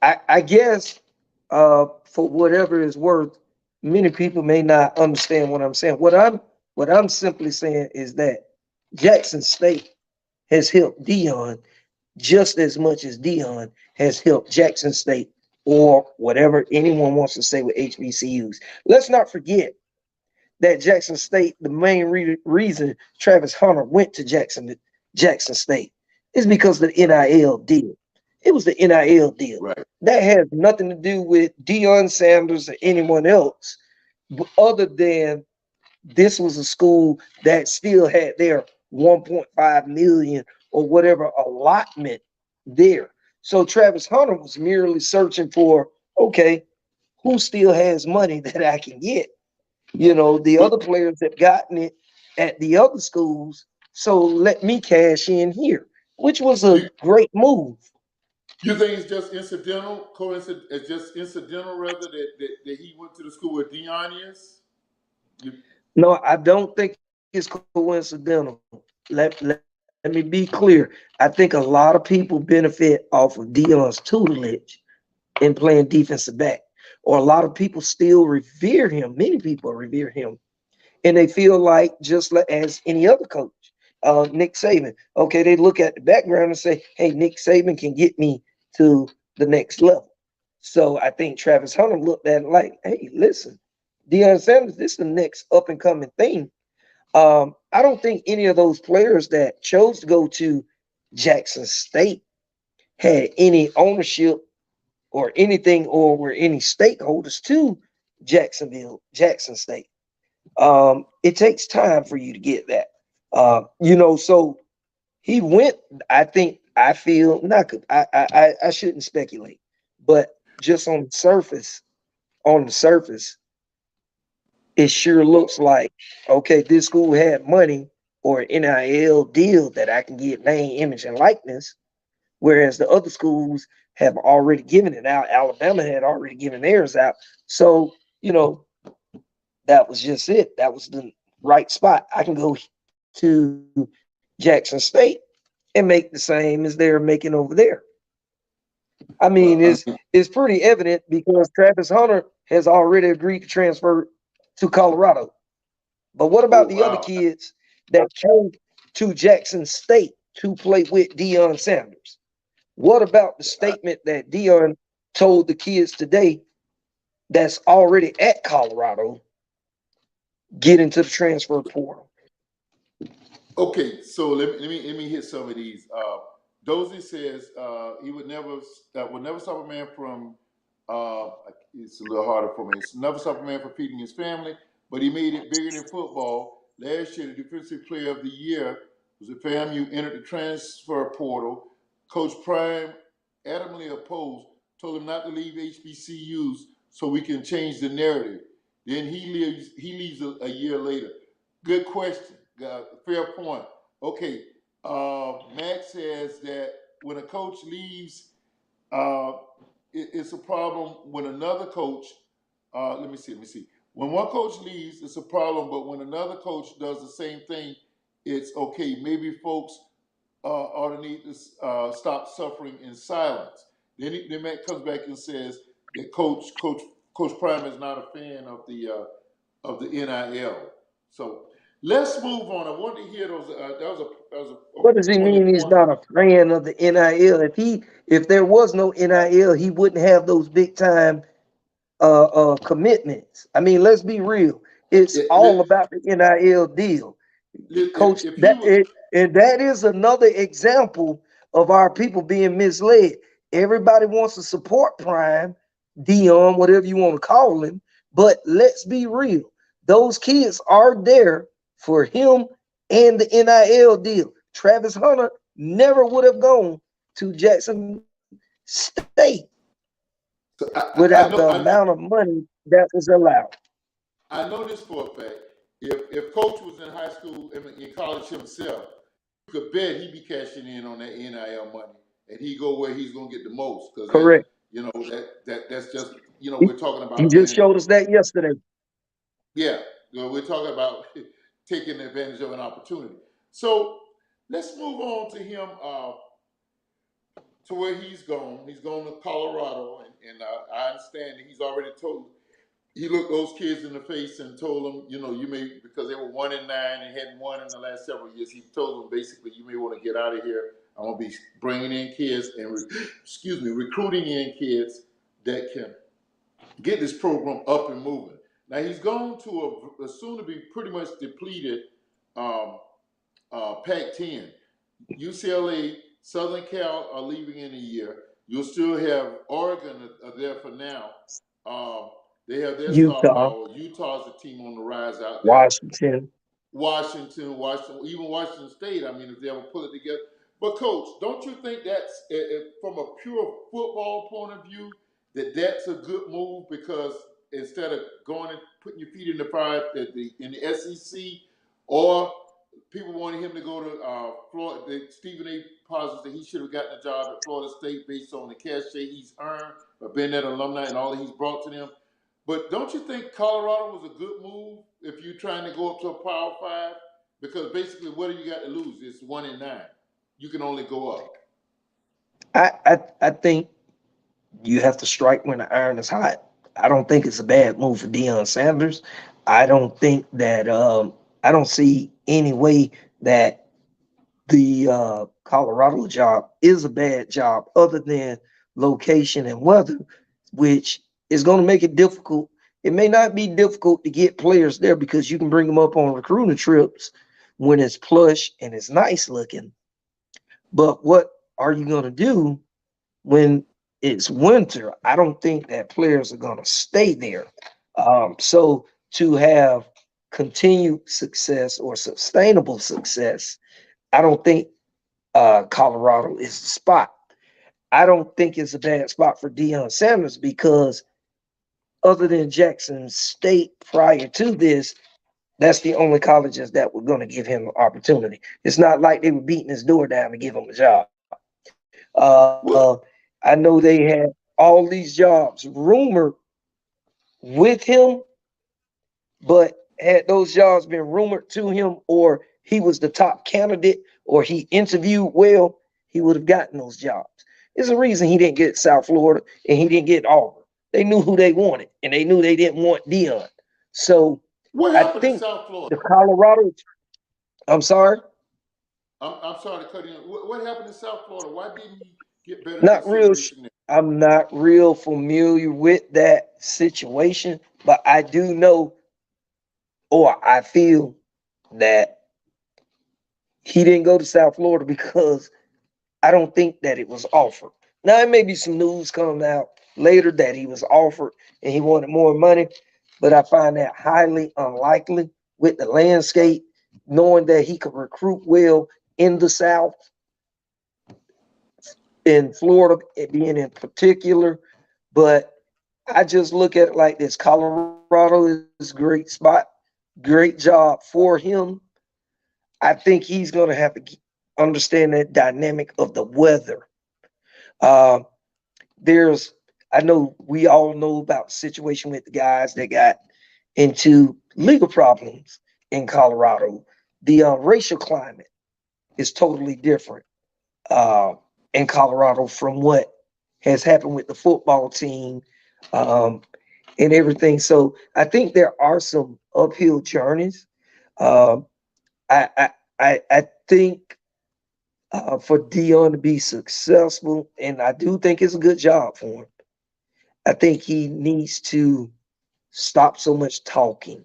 I guess for whatever it's worth, many people may not understand what I'm saying. What I'm simply saying is that Jackson State has helped Dion just as much as Dion has helped Jackson State or whatever anyone wants to say with HBCUs. Let's not forget that Jackson State, the main reason Travis Hunter went to Jackson State is because of the NIL deal. It was the NIL deal. Right. That has nothing to do with Deion Sanders or anyone else, other than this was a school that still had their 1.5 million or whatever allotment there. So Travis Hunter was merely searching for, okay, who still has money that I can get? You know, the other players have gotten it at the other schools, so let me cash in here, which was a You, great move. you think it's just incidental, coincidence? It's just incidental, rather, that he went to the school where Dion is. You, No, I don't think it's coincidental. Let me be clear. I think a lot of people benefit off of Dion's tutelage in playing defensive back, or a lot of people still revere him. Many people revere him, and they feel like just like as any other coach, Nick Saban. Okay, they look at the background and say, "Hey, Nick Saban can get me to the next level." So I think Travis Hunter looked at it like, "Hey, listen, Deion Sanders, this is the next up and coming thing." I don't think any of those players that chose to go to Jackson State had any ownership or anything, or were any stakeholders to Jackson State. It takes time for you to get that. So he went. I feel not. I shouldn't speculate, but just on the surface, it sure looks like, okay, this school had money or an NIL deal that I can get name, image, and likeness, whereas the other schools have already given it out. Alabama had already given theirs out. So, you know, that was just it. That was the right spot. I can go to Jackson State and make the same as they're making over there. I mean, well, it's pretty evident because Travis Hunter has already agreed to transfer to Colorado. But what oh about the other wow. kids that came to Jackson State to play with Deion Sanders? What about the statement that Deion told the kids today that's already at Colorado, get into the transfer portal? Okay, so let me hit some of these. Dozy says he would never stop a man from. It's a little harder for me. It's never stop a man from feeding his family, but he made it bigger than football. Last year, the defensive player of the year was a FAMU entered the transfer portal. Coach Prime adamantly opposed, told him not to leave HBCUs so we can change the narrative. Then he leaves a year later. Good question. Fair point. Okay. Max says that when a coach leaves, uh, it's a problem when another coach. Let me see. When one coach leaves, it's a problem, but when another coach does the same thing, it's okay. Maybe folks ought to need to stop suffering in silence. Then Matt comes back and says that Coach Prime is not a fan of the NIL. So let's move on. I wanted to hear those. What does he One of mean the he's points. not a fan of the NIL? If there was no NIL, he wouldn't have those big time commitments. I mean, let's be real. It's all about the NIL deal. Coach, If he was, and that is another example of our people being misled. Everybody wants to support Prime, Dion, whatever you want to call him, but let's be real. Those kids are there for him and the NIL deal. Travis Hunter never would have gone to Jackson State without the I know, amount of money that was allowed. I know this for a fact. If Coach was in high school and in college himself, you could bet he'd be cashing in on that NIL money, and he go where he's gonna get the most, because Correct. that's just He, we're talking he about just being, showed us that yesterday. yeah, we're talking about taking advantage of an opportunity. So let's move on to him, to where he's gone. He's gone to Colorado, and I understand that he's already told. He looked those kids in the face and told them, you may, because they were 1-9 and hadn't won in the last several years. He told them basically, you may want to get out of here. I'm gonna be bringing in kids and recruiting in kids that can get this program up and moving. Now he's gone to a soon to be pretty much depleted um, Pac-10. UCLA, Southern Cal are leaving in a year. You'll still have Oregon there for now. Um, they have their star Utah, power. Utah's a team on the rise out there. Washington. Washington, even Washington State. I mean, if they ever pull it together. But coach, don't you think that's from a pure football point of view that's a good move because instead of going and putting your feet in the fire in the SEC, or people wanted him to go to Florida. Stephen A. posits that he should have gotten a job at Florida State based on the cachet he's earned by being that alumni and all that he's brought to them. But don't you think Colorado was a good move if you're trying to go up to a Power Five? Because basically, what do you got to lose? It's 1-9. You can only go up. I think you have to strike when the iron is hot. I don't think it's a bad move for Deion Sanders. I don't think that I don't see any way that the Colorado job is a bad job other than location and weather, which is going to make it difficult. It may not be difficult to get players there because you can bring them up on recruiting trips when it's plush and it's nice looking. But what are you going to do when it's winter? I don't think that players are going to stay there. So to have continued success or sustainable success, I don't think Colorado is the spot. I don't think it's a bad spot for Deion Sanders because other than Jackson State prior to this, that's the only colleges that were going to give him an opportunity. It's not like they were beating his door down to give him a job. Well, I know they had all these jobs rumored with him, but had those jobs been rumored to him or he was the top candidate or he interviewed well, he would have gotten those jobs. There's a reason he didn't get South Florida and he didn't get Auburn. They knew who they wanted and they knew they didn't want Deion. So what I happened in think South Florida? the Colorado, I'm sorry, I'm sorry to cut in. What happened in South Florida? Why didn't he get better not real. consideration there? I'm not real familiar with that situation, but I do know or I feel that he didn't go to South Florida because I don't think that it was offered. Now, it may be some news coming out later that he was offered and he wanted more money, but I find that highly unlikely with the landscape, knowing that he could recruit well in the South, in Florida, it being in particular. But I just look at it like this: Colorado is a great spot, great job for him. I think he's going to have to understand that dynamic of the weather. Uh, there's, I know we all know about the situation with the guys that got into legal problems in Colorado. The racial climate is totally different uh, in Colorado from what has happened with the football team um, and everything. So I think there are some uphill journeys. Um, I, I I think for Dion to be successful, and I do think it's a good job for him. I think he needs to stop so much talking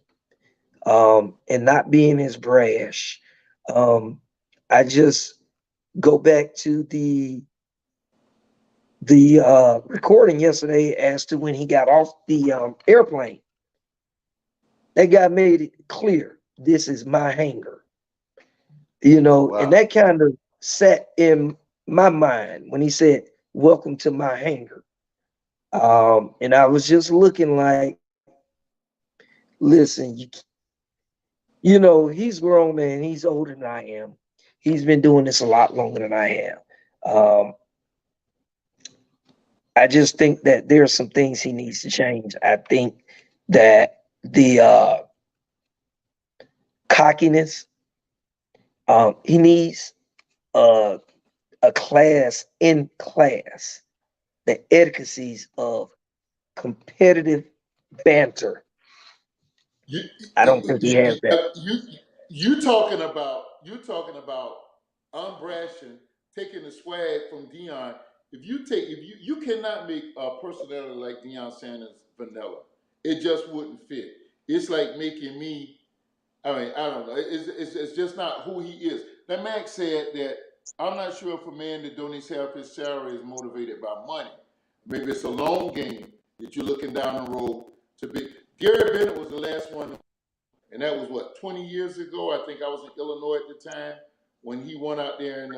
and not being as brash. Um, I just go back to the recording yesterday as to when he got off the airplane. That guy made it clear this is my hangar, and Wow. that kind of sat in my mind when he said, "Welcome to my hangar." And I was just looking like, listen, he's grown man. He's older than I am. He's been doing this a lot longer than I have. Um, I just think that there are some things he needs to change. I think that the cockiness, he needs uh, a class in class, the etiquettes of competitive banter. You I don't think he has that. you talking about unbrashing, taking the swag from Dion. if you cannot make a personality like Deion Sanders vanilla, it just wouldn't fit. It's like making me. I mean, I don't know. It's just not who he is. Now, Max said that I'm not sure if a man that donates half his salary is motivated by money. Maybe it's a long game that you're looking down the road to be. Gary Bennett was the last one, and that was what 20 years ago. I think I was in Illinois at the time when he went out there and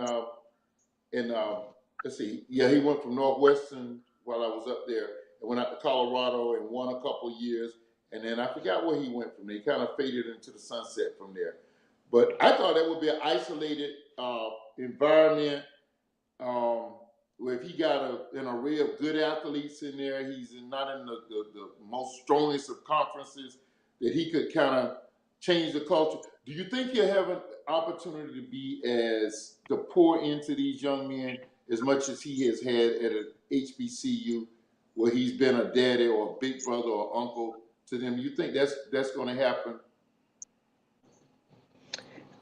let's see, yeah, he went from Northwestern while I was up there and went out to Colorado and won a couple of years. And then I forgot where he went from there. He kind of faded into the sunset from there. But I thought that would be an isolated environment where if he got an array of good athletes in there, he's not in the most strongest of conferences, that he could kind of change the culture. Do you think he'll have an opportunity to be to pour into these young men as much as he has had at an HBCU, where he's been a daddy or a big brother or uncle to them? You think that's going to happen?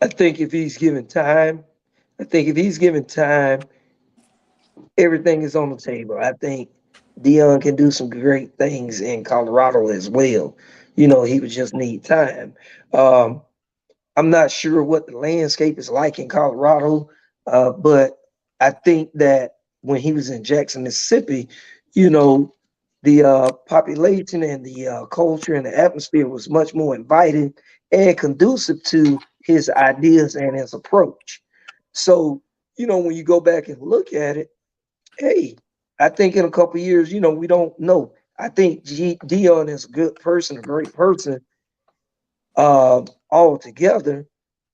I think if he's given time, everything is on the table. I think Dion can do some great things in Colorado as well. He would just need time. Um, I'm not sure what the landscape is like in Colorado, but I think that when he was in Jackson, Mississippi, you know, the population and the culture and the atmosphere was much more inviting and conducive to his ideas and his approach. So, when you go back and look at it, hey, I think in a couple of years, we don't know. I think Dion is a good person, a great person, altogether.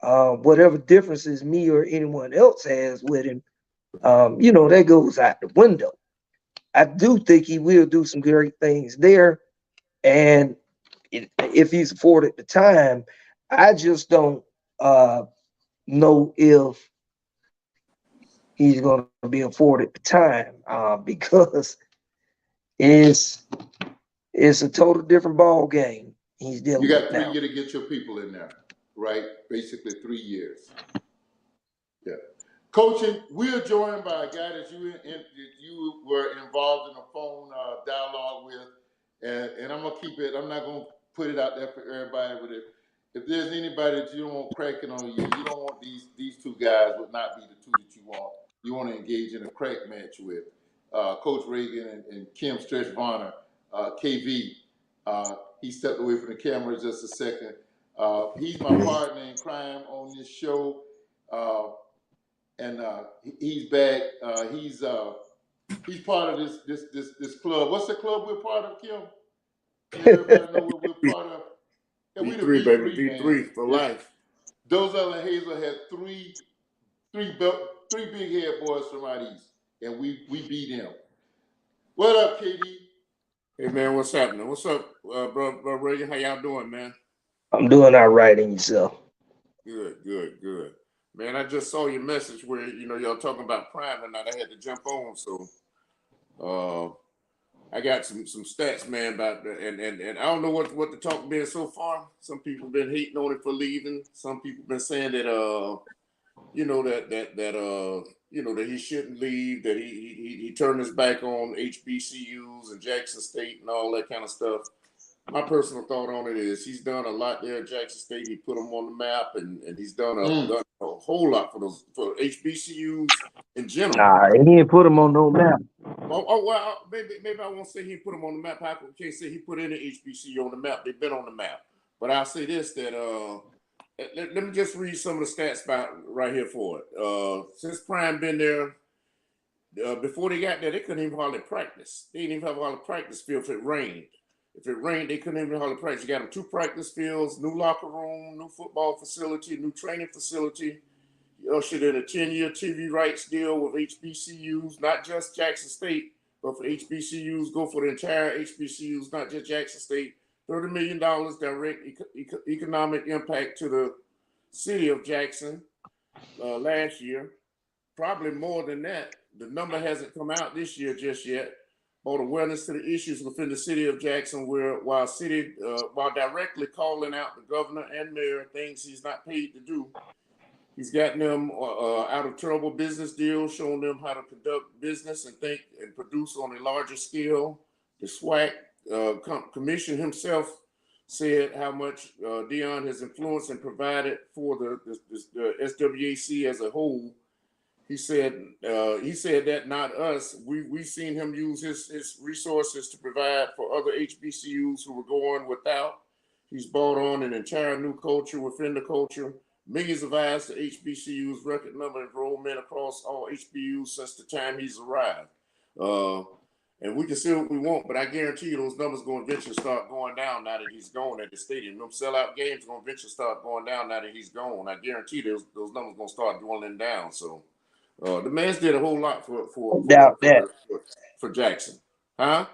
Whatever differences me or anyone else has with him, that goes out the window. I do think he will do some great things there, and if he's afforded the time, I just don't know if he's going to be afforded the time because it's it's a total different ball game he's You dealing got with three now. years to get your people in there, right? Basically 3 years. Yeah. Coaching, we are joined by a guy that you were involved in a phone dialogue with, and I'm gonna keep it. I'm not gonna put it out there for everybody, but if there's anybody that you don't want cracking on you, you don't want these two guys would not be the two that you want. You want to engage in a crack match with Coach Ragin and Kim Stretch Varner, KV. He stepped away from the camera just a second. He's my partner in crime on this show. And he's back. He's part of this club. What's the club we're part of, Kim? Let everybody know what we're part of. Yeah, we the V3, baby. V3, man. V3 for Yeah. life. Dozell and Hazel had three big head boys from out east, and we beat them. What up, KD? Hey, man, what's happening? What's up, bro, Ragin? How y'all doing, man? I'm doing all right in yourself. Good. Man, I just saw your message where, y'all talking about Prime tonight. I had to jump on, so I got some stats, man, about the, and I don't know what the talk been so far. Some people been hating on it for leaving. Some people been saying that that he shouldn't leave, that he turned his back on HBCUs and Jackson State and all that kind of stuff. My personal thought on it is he's done a lot there at Jackson State. He put them on the map, and he's done a whole lot for HBCUs in general. Nah, he didn't put him on no map. Well, maybe I won't say he put them on the map. I can't say he put any HBCU on the map. They've been on the map. But I'll say this, that let me just read some of the stats about right here for it. Since Prime been there, before they got there, they couldn't even hardly practice. They didn't even have a hardly practice field if it rained. If it rained, they couldn't even hardly practice. You got them 2 practice fields, new locker room, new football facility, new training facility. You ushered in a 10-year TV rights deal with HBCUs, not just Jackson State, but for HBCUs, go for the entire HBCUs, not just Jackson State. $30 million direct economic impact to the city of Jackson last year. Probably more than that. The number hasn't come out this year just yet. Brought awareness to the issues within the city of Jackson, while directly calling out the governor and mayor, things he's not paid to do. He's gotten them out of trouble business deals, showing them how to conduct business and think and produce on a larger scale. The SWAC commission himself said how much Deion has influenced and provided for the SWAC as a whole. He said that not us. We seen him use his resources to provide for other HBCUs who were going without. He's brought on an entire new culture within the culture. Millions of eyes to HBCUs, record number of enrollment across all HBCUs since the time he's arrived. And we can say what we want, but I guarantee you those numbers going to eventually start going down now that he's gone at the stadium. Them sellout games going to eventually start going down now that he's gone. I guarantee those numbers going to start dwindling down. So the man's did a whole lot for Jackson. Huh?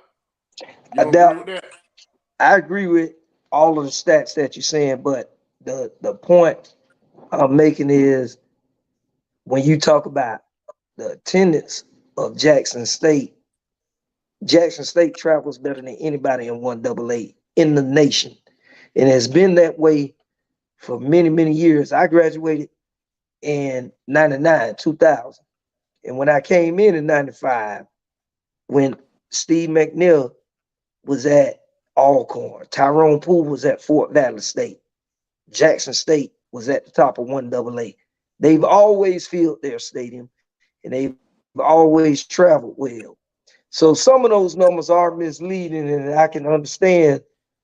You don't agree with that? I agree with all of the stats that you're saying, but the point I'm making is when you talk about the attendance of Jackson State travels better than anybody in 1AA in the nation. And it's been that way for many, many years. I graduated in 99, 2000. And when I came in 95, when Steve McNeil was at Alcorn, Tyrone Poole was at Fort Valley State, Jackson State was at the top of 1AA. They've always filled their stadium and they've always traveled well. So some of those numbers are misleading, and I can understand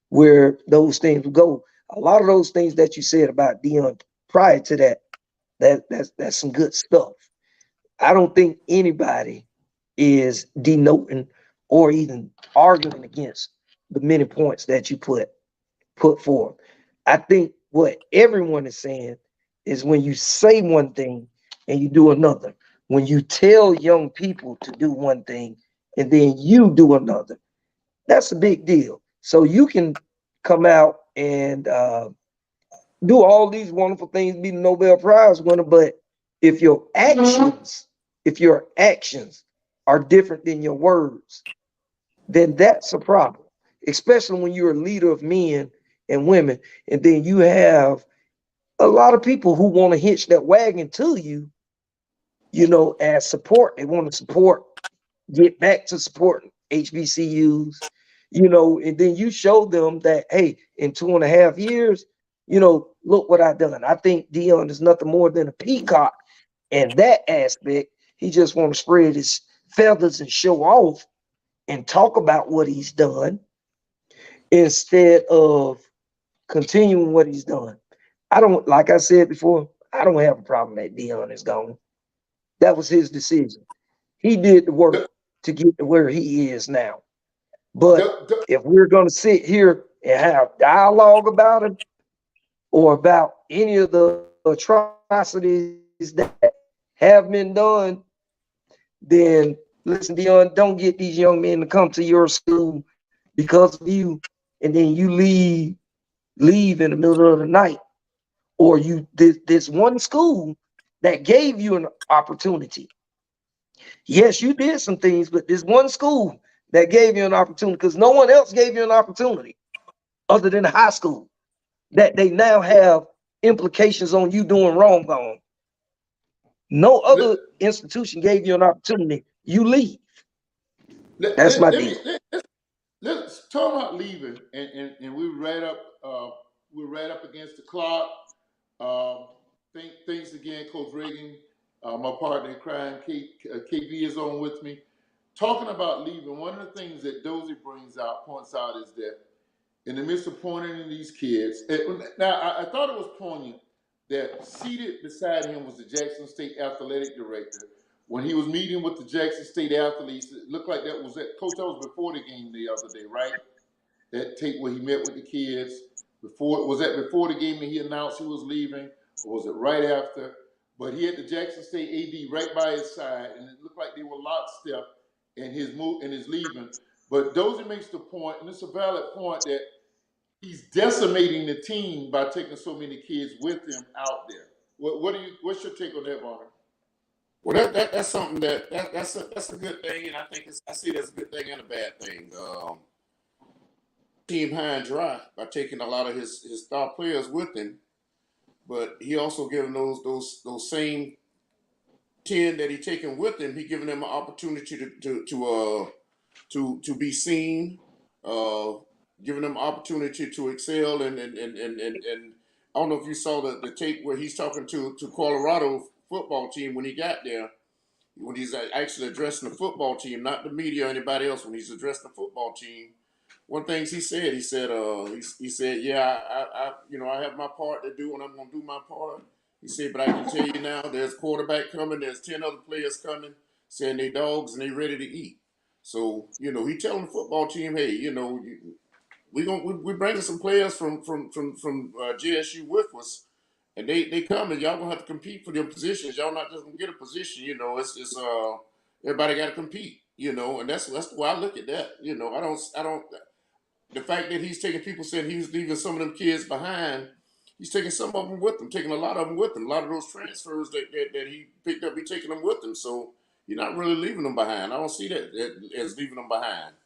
where those things go. A lot of those things that you said about Deion prior to that, that's some good stuff. I don't think anybody is denoting or even arguing against the many points that you put forth. I think what everyone is saying is when you say one thing and you do another, when you tell young people to do one thing and then you do another, that's a big deal. So you can come out and do all these wonderful things, be the Nobel Prize winner, but if your actions are different than your words, then that's a problem, especially when you're a leader of men and women, and then you have a lot of people who want to hitch that wagon to you, as support. They want to support, get back to supporting HBCUs, and then you show them that, hey, in 2.5 years, look what I've done. I think Deion is nothing more than a peacock in that aspect. He just want to spread his feathers and show off and talk about what he's done instead of continuing what he's done. Like I said before, I don't have a problem that Deion is gone. That was his decision. He did the work to get to where he is now. But if we're going to sit here and have dialogue about him or about any of the atrocities that have been done, then listen, Deion, don't get these young men to come to your school because of you, and then you leave in the middle of the night. Or this one school that gave you an opportunity. Yes, you did some things, but this one school that gave you an opportunity, because no one else gave you an opportunity other than the high school, that they now have implications on you doing wrong on. No other institution gave you an opportunity. You leave. That's my deal. Let's talk about leaving, and we're right up against the clock. Thanks again, Coach Ragin, my partner in crime, KB is on with me. Talking about leaving, one of the things that Dozell points out is that in the midst of pointing in these kids, now I thought it was poignant that seated beside him was the Jackson State athletic director. When he was meeting with the Jackson State athletes, it looked like that was Coach, that was before the game the other day, right? That tape where he met with the kids. Was that before the game that he announced he was leaving, or was it right after? But he had the Jackson State AD right by his side, and it looked like they were lockstep in his leaving. But Dozell makes the point, and it's a valid point, that he's decimating the team by taking so many kids with him out there. What's your take on that, Varner? Well, that's something that's a good thing, and I see that's a good thing and a bad thing. Team high and dry by taking a lot of his star players with him, but he also given those same 10 that he taken with him. He giving them an opportunity to be seen, uh, giving them opportunity to excel, and I don't know if you saw the tape where he's talking to Colorado football team when he got there, when he's actually addressing the football team, not the media or anybody else. When he's addressing the football team, one thing he said, he said, yeah, I have my part to do, and I'm gonna do my part. He said, but I can tell you now, there's quarterback coming, there's 10 other players coming, saying they dogs and they ready to eat. So, he telling the football team, hey, we're bringing some players from JSU with us, and they come, and y'all gonna have to compete for their positions. Y'all not just gonna get a position. It's everybody got to compete. And that's the way I look at that. I don't. The fact that he's taking people saying he was leaving some of them kids behind, he's taking some of them with him, taking a lot of them with him. A lot of those transfers that he picked up, he's taking them with him. So you're not really leaving them behind. I don't see that as leaving them behind.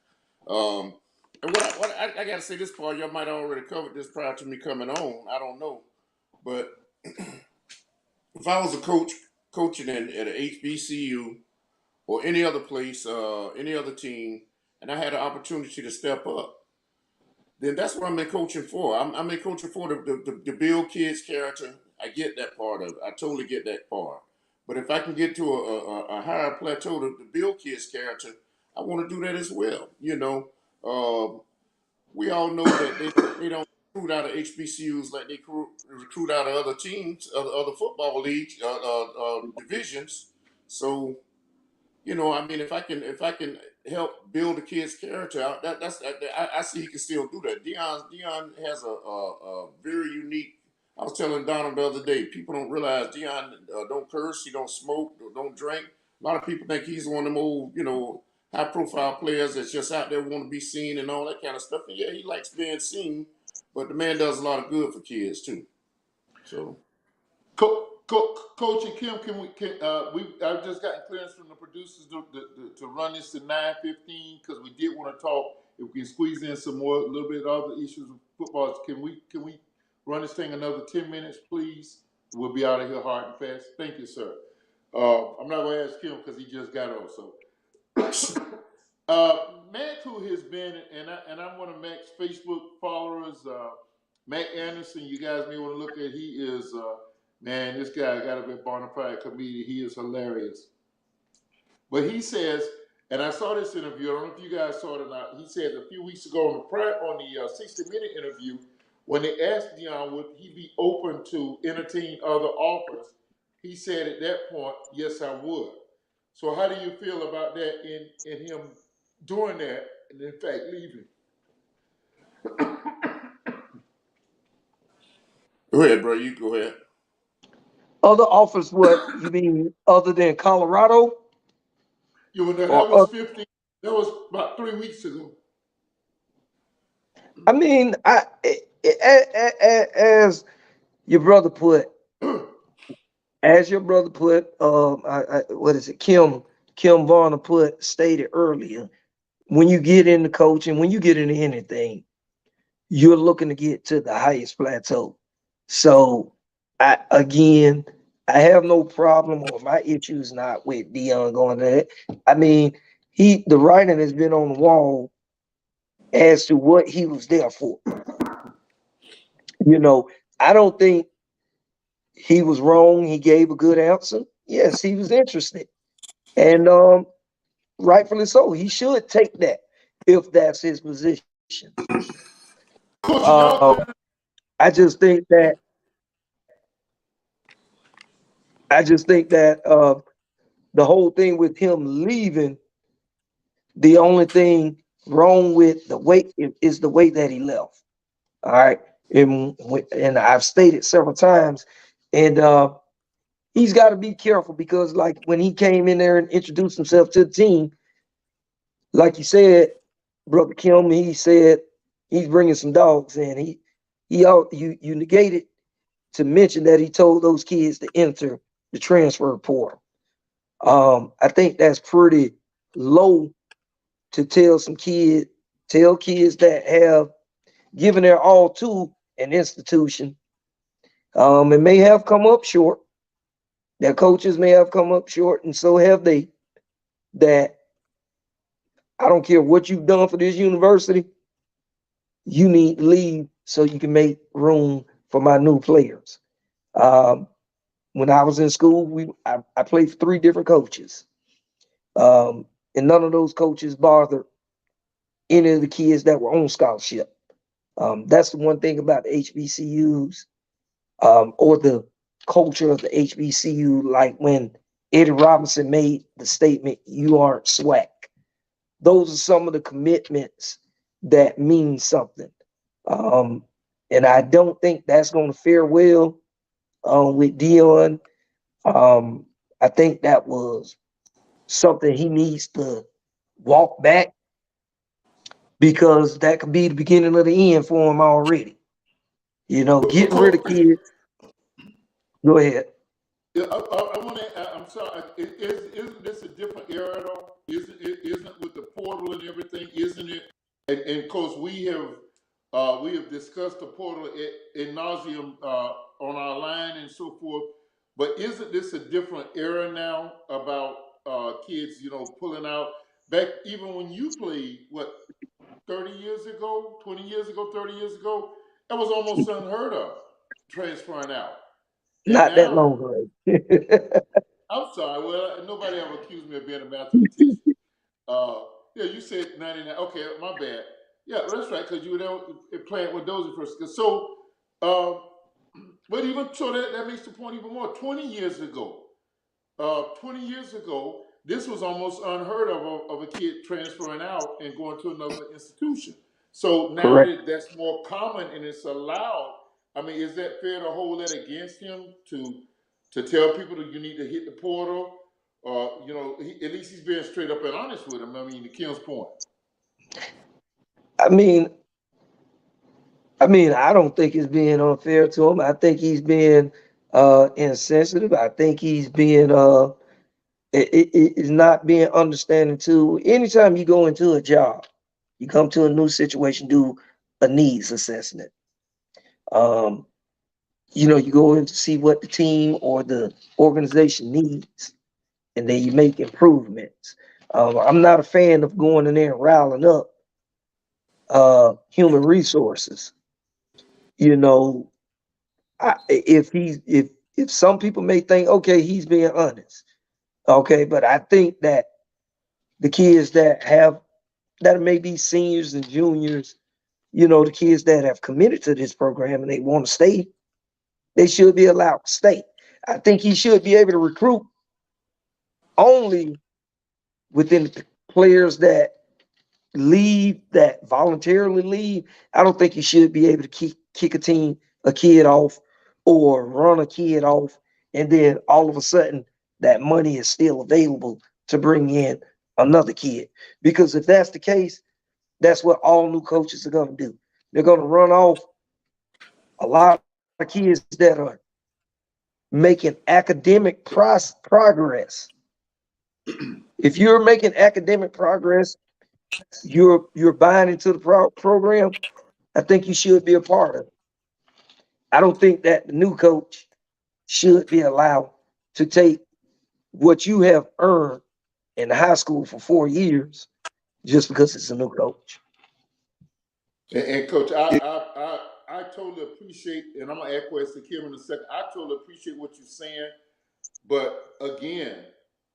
And what I got to say this part, y'all might have already covered this prior to me coming on. I don't know. But if I was a coach coaching at an HBCU or any other place, any other team, and I had an opportunity to step up, then that's what I'm in coaching for. I'm in coaching for the build kids' character. I get that part of it. I totally get that part. But if I can get to a higher plateau to build kids' character, I want to do that as well. We all know that they don't recruit out of HBCUs like they recruit out of other teams, other football leagues, divisions. So, I mean, if I can help build a kid's character out, I see he can still do that. Deion has a very unique. I was telling Donald the other day, people don't realize Deion don't curse, he don't smoke, don't drink. A lot of people think he's one of them old, high profile players that's just out there want to be seen and all that kind of stuff. And yeah, he likes being seen, but the man does a lot of good for kids too. So, Coach and Kim, I've just gotten clearance from the producers to run this to 9:15 because we did want to talk. If we can squeeze in some more, a little bit of other issues of football, can we run this thing another 10 minutes, please? We'll be out of here hard and fast. Thank you, sir. I'm not going to ask Kim because he just got on. So, Mac, who has been, and I'm one of Mac's Facebook followers, Mac Anderson. You guys may want to look at. He is. Man, this guy got to be a bona fide comedian. He is hilarious. But he says, and I saw this interview. I don't know if you guys saw it or not. He said a few weeks ago on the 60-minute interview, when they asked Deion would he be open to entertain other offers, he said at that point, yes, I would. So how do you feel about that in him doing that and in fact leaving? go ahead, bro. You go ahead. Other offers, what you mean, other than Colorado? That was 15. That was about 3 weeks ago. I mean, as your brother put, what is it? Kim Varner stated earlier. When you get into coaching, when you get into anything, you're looking to get to the highest plateau. So, I have no problem, or my issue is not with Deion going to that. I mean, the writing has been on the wall as to what he was there for. I don't think he was wrong. He gave a good answer. Yes, he was interested. And rightfully so. He should take that if that's his position. I just think that the whole thing with him leaving, the only thing wrong with the way is the way that he left. All right. And I've stated several times, and he's got to be careful because, like, when he came in there and introduced himself to the team, like you said, Brother Kim, he said he's bringing some dogs in. You negated to mention that he told those kids to enter the transfer portal. I think that's pretty low to tell kids that have given their all to an institution, It may have come up short. Their coaches may have come up short, and so have they. That I don't care what you've done for this university, you need to leave so you can make room for my new players. Um, when I was in school, I played for 3 different coaches, and none of those coaches bothered any of the kids that were on scholarship. That's the one thing about the HBCUs, or the culture of the HBCU. Like when Eddie Robinson made the statement, "You aren't SWAC." Those are some of the commitments that mean something. Um, and I don't think that's going to fare well with Deion. Um, I think that was something he needs to walk back, because that could be the beginning of the end for him already. But Getting rid Coach, of kids. Go ahead. yeah, I want to. I'm sorry. Isn't this a different era though? Isn't it with the portal and everything? Isn't it? And of course, we have discussed the portal in nauseum on our line and so forth. But isn't this a different era now about kids? Pulling out back even when you played. What 30 years ago, 20 years ago, 30 years ago, that was almost unheard of, transferring out. And Not that now, long ago. I'm sorry, well, nobody ever accused me of being a mathematician. Uh, yeah, you said 99. Okay, my bad. Yeah, that's right, because you were there playing with Dozell first. So, uh, but even so, that makes the point even more. 20 years ago, this was almost unheard of a kid transferring out and going to another institution. So now Correct. that that's more common and it's allowed, I mean, is that fair to hold that against him to tell people that you need to hit the portal? At least he's being straight up and honest with him. I mean, to Kim's point. I mean, I don't think it's being unfair to him. I think he's being insensitive. I think he's being it is not being understanding too. Anytime you go into a job, you come to a new situation, do a needs assessment. Um, you go in to see what the team or the organization needs, and then you make improvements. I'm not a fan of going in there and riling up human resources. You know, if some people may think, okay, he's being honest, okay, but I think that the kids that may be seniors and juniors, the kids that have committed to this program and they want to stay, they should be allowed to stay. I think he should be able to recruit only within the players that leave, that voluntarily leave. I don't think you should be able to kick a kid off, or run a kid off, and then all of a sudden that money is still available to bring in another kid. Because if that's the case, that's what all new coaches are going to do. They're going to run off a lot of kids that are making academic progress. If you're making academic progress, you're buying into the program. I think you should be a part of it. I don't think that the new coach should be allowed to take what you have earned in high school for 4 years just because it's a new coach. And Coach, I totally appreciate, and I'm gonna add questions to Kim in a second. I totally appreciate what you're saying. But again,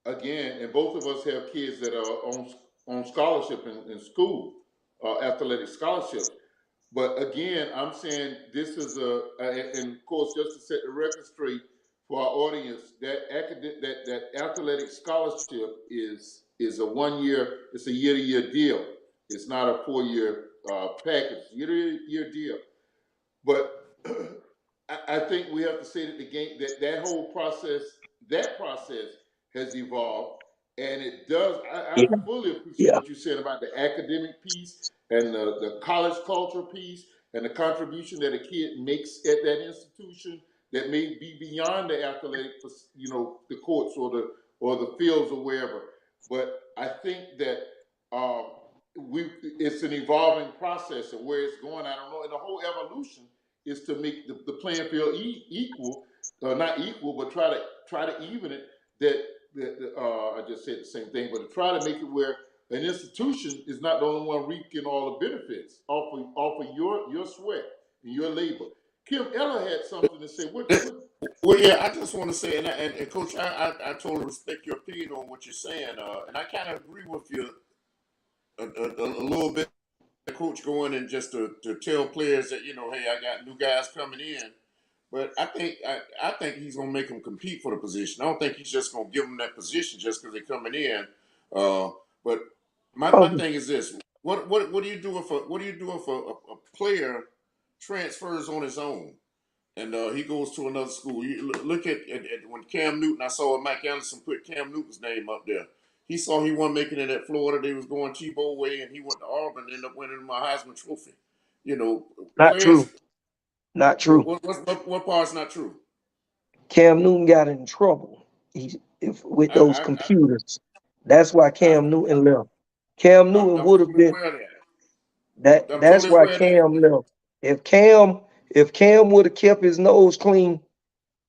and both of us have kids that are on scholarship in school, athletic scholarships. But again, I'm saying this is and of course, just to set the record straight for our audience, that athletic scholarship is a 1 year, it's a year-to-year deal. It's not a 4 year package, year-to-year deal. But I think we have to say that that whole process, that process has evolved, and it does. I Yeah, fully appreciate yeah, what you said about the academic piece and the college culture piece and the contribution that a kid makes at that institution that may be beyond the athletic, the courts or the fields or wherever. But I think that it's an evolving process, and where it's going, I don't know. And the whole evolution is to make the playing field equal, not equal, but try to even it. I just said the same thing, but to try to make it where an institution is not the only one reaping all the benefits off of your sweat and your labor. Kim Ella had something to say. Well, yeah, I just want to say, and Coach, I totally respect your opinion on what you're saying, and I kind of agree with you a little bit. Coach going and just to tell players that, hey, I got new guys coming in, but I think he's gonna make them compete for the position. I don't think he's just gonna give them that position just because they're coming in. But my thing is this: what do you do if a player transfers on his own? And he goes to another school. You look at when Cam Newton, I saw Mike Anderson put Cam Newton's name up there. He saw he wasn't making it at Florida. They was going Tebow way, and he went to Auburn and ended up winning my Heisman Trophy. Not Players. true. Not true. What part's not true? Cam Newton got in trouble with those computers. That's why Cam Newton left. Cam Newton would have been that's why Cam left. If Cam would have kept his nose clean,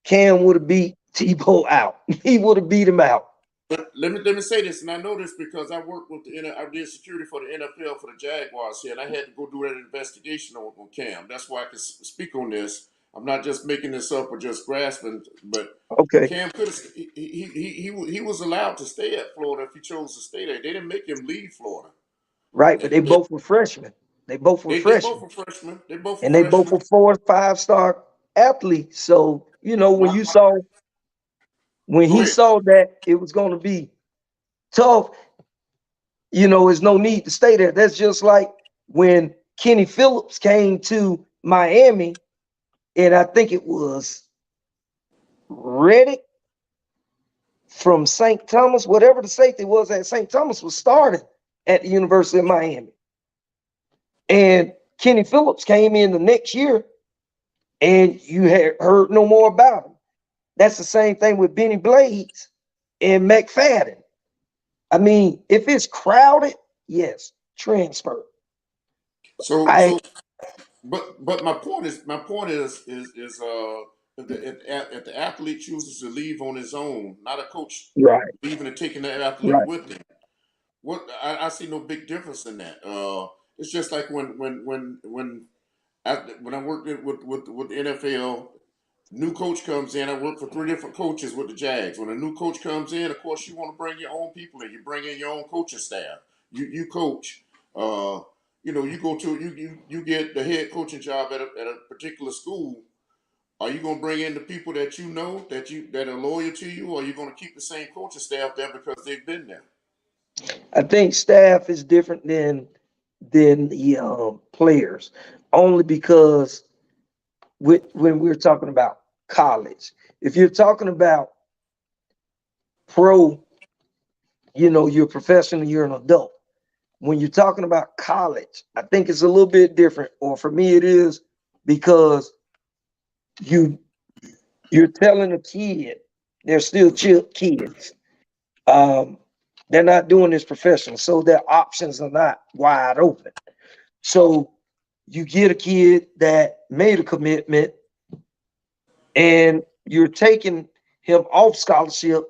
Cam would have beat Tebow out. He would have beat him out. But let me say this, and I know this because I worked with I did security for the NFL for the Jaguars here, and I had to go do that investigation on Cam. That's why I can speak on this. I'm not just making this up or just grasping, but okay. Cam could have. He was allowed to stay at Florida if he chose to stay there. They didn't make him leave Florida. Right, but they both were freshmen. They both were freshmen. They both were freshmen. They both and they both were 4 or 5-star athletes. So when he saw that it was going to be tough, there's no need to stay there. That's just like when Kenny Phillips came to Miami, and I think it was Reddick from St. Thomas, whatever the safety was at St. Thomas, was starting at the University of Miami. And Kenny Phillips came in the next year, and you had heard no more about him. That's the same thing with Benny Blades and McFadden. I mean, if it's crowded, yes, transfer. But my point is if the athlete chooses to leave on his own, not a coach leaving and taking the athlete with him, I see no big difference in that. It's just like when I worked with the NFL, new coach comes in. I worked for 3 different coaches with the Jags. When a new coach comes in, of course, you want to bring your own people in. You bring in your own coaching staff. You coach. You go to you get the head coaching job at a particular school. Are you going to bring in the people that you know that are loyal to you, or are you going to keep the same coaching staff there because they've been there? I think staff is different than the players, only because when we're talking about college, if you're talking about pro, you're a professional, you're an adult. When you're talking about college, I think it's a little bit different, or for me it is, because you're telling a kid they're still kids. They're not doing this professional, so their options are not wide open. So you get a kid that made a commitment, and you're taking him off scholarship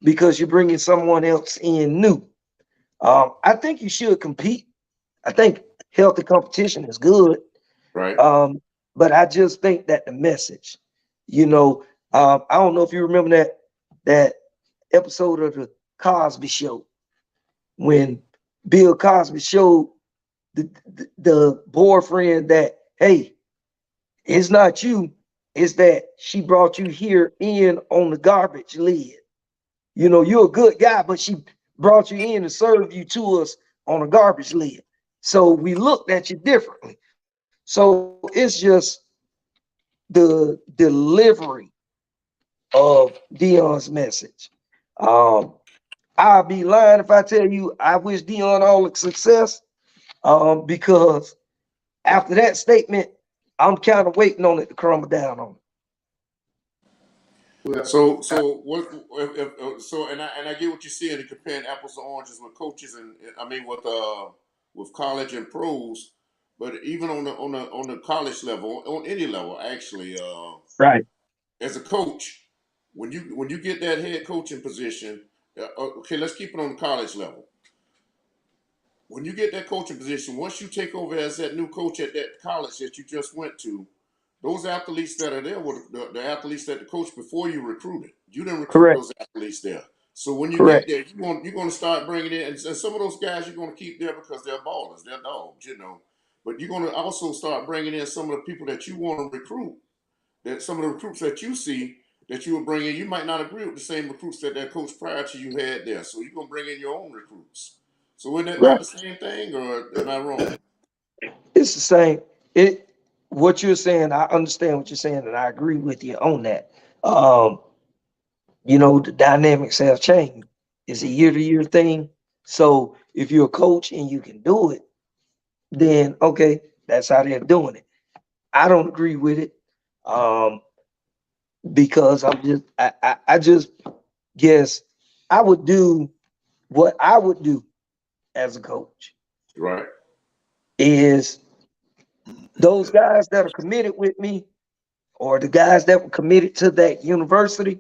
because you're bringing someone else in new. I think you should compete. I think healthy competition is good. Right. But I just think that the message, I don't know if you remember that episode of the Cosby Show when Bill Cosby showed the boyfriend that, hey, it's not you, it's that she brought you here in on the garbage lid. You're a good guy, but she brought you in and served you to us on a garbage lid. So we looked at you differently. So it's just the delivery of DEION'S message. I'll be lying if I tell you I wish DEION all the success, because after that statement, I'm kind of waiting on it to crumble down on it. So what? And I get what you're saying. Comparing apples to oranges with coaches, and I mean with college and pros. But even on the college level, on any level, actually, Right. as a coach, when you get that head coaching position, okay, let's keep it on the college level. When you get that coaching position, once you take over as that new coach at that college that you just went to, those athletes that are there were the athletes that the coach before you recruited. You didn't recruit Correct. those athletes there. So when you get Correct. there, you're going to start bringing in, and some of those guys you're going to keep there because they're ballers, they're dogs, you know. But you're going to also start bringing in some of the people that you want to recruit. That some of the recruits that you see that you will bring in, you might not agree with the same recruits that coach prior to you had there. So you're going to bring in your own recruits. So isn't that not Right. the same thing, or am I wrong? It's the same. What you're saying, I understand what you're saying, and I agree with you on that. Um, the dynamics have changed. It's a year-to-year thing. So if you're a coach and you can do it, then okay, that's how they're doing it. I don't agree with it. Um, because I just guess I would do what I would do as a coach Right. is those guys that are committed with me or the guys that were committed to that university.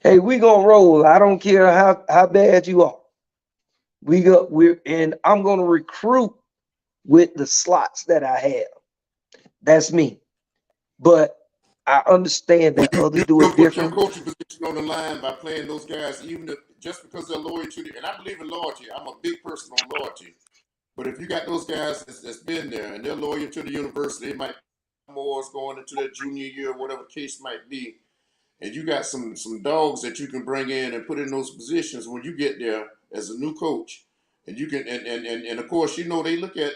Hey, we gonna roll. I don't care how bad you are. I'm gonna recruit with the slots that I have. That's me. But I understand Well, that others you do will it put your different. coaching position on the line by playing those guys, even if just because they're loyal to you. And I believe in loyalty. I'm a big person on loyalty. But if you got those guys that's been there and they're loyal to the university, they might be more going into their junior year, whatever the case might be. And you got some dogs that you can bring in and put in those positions when you get there as a new coach. And you can and of course, they look at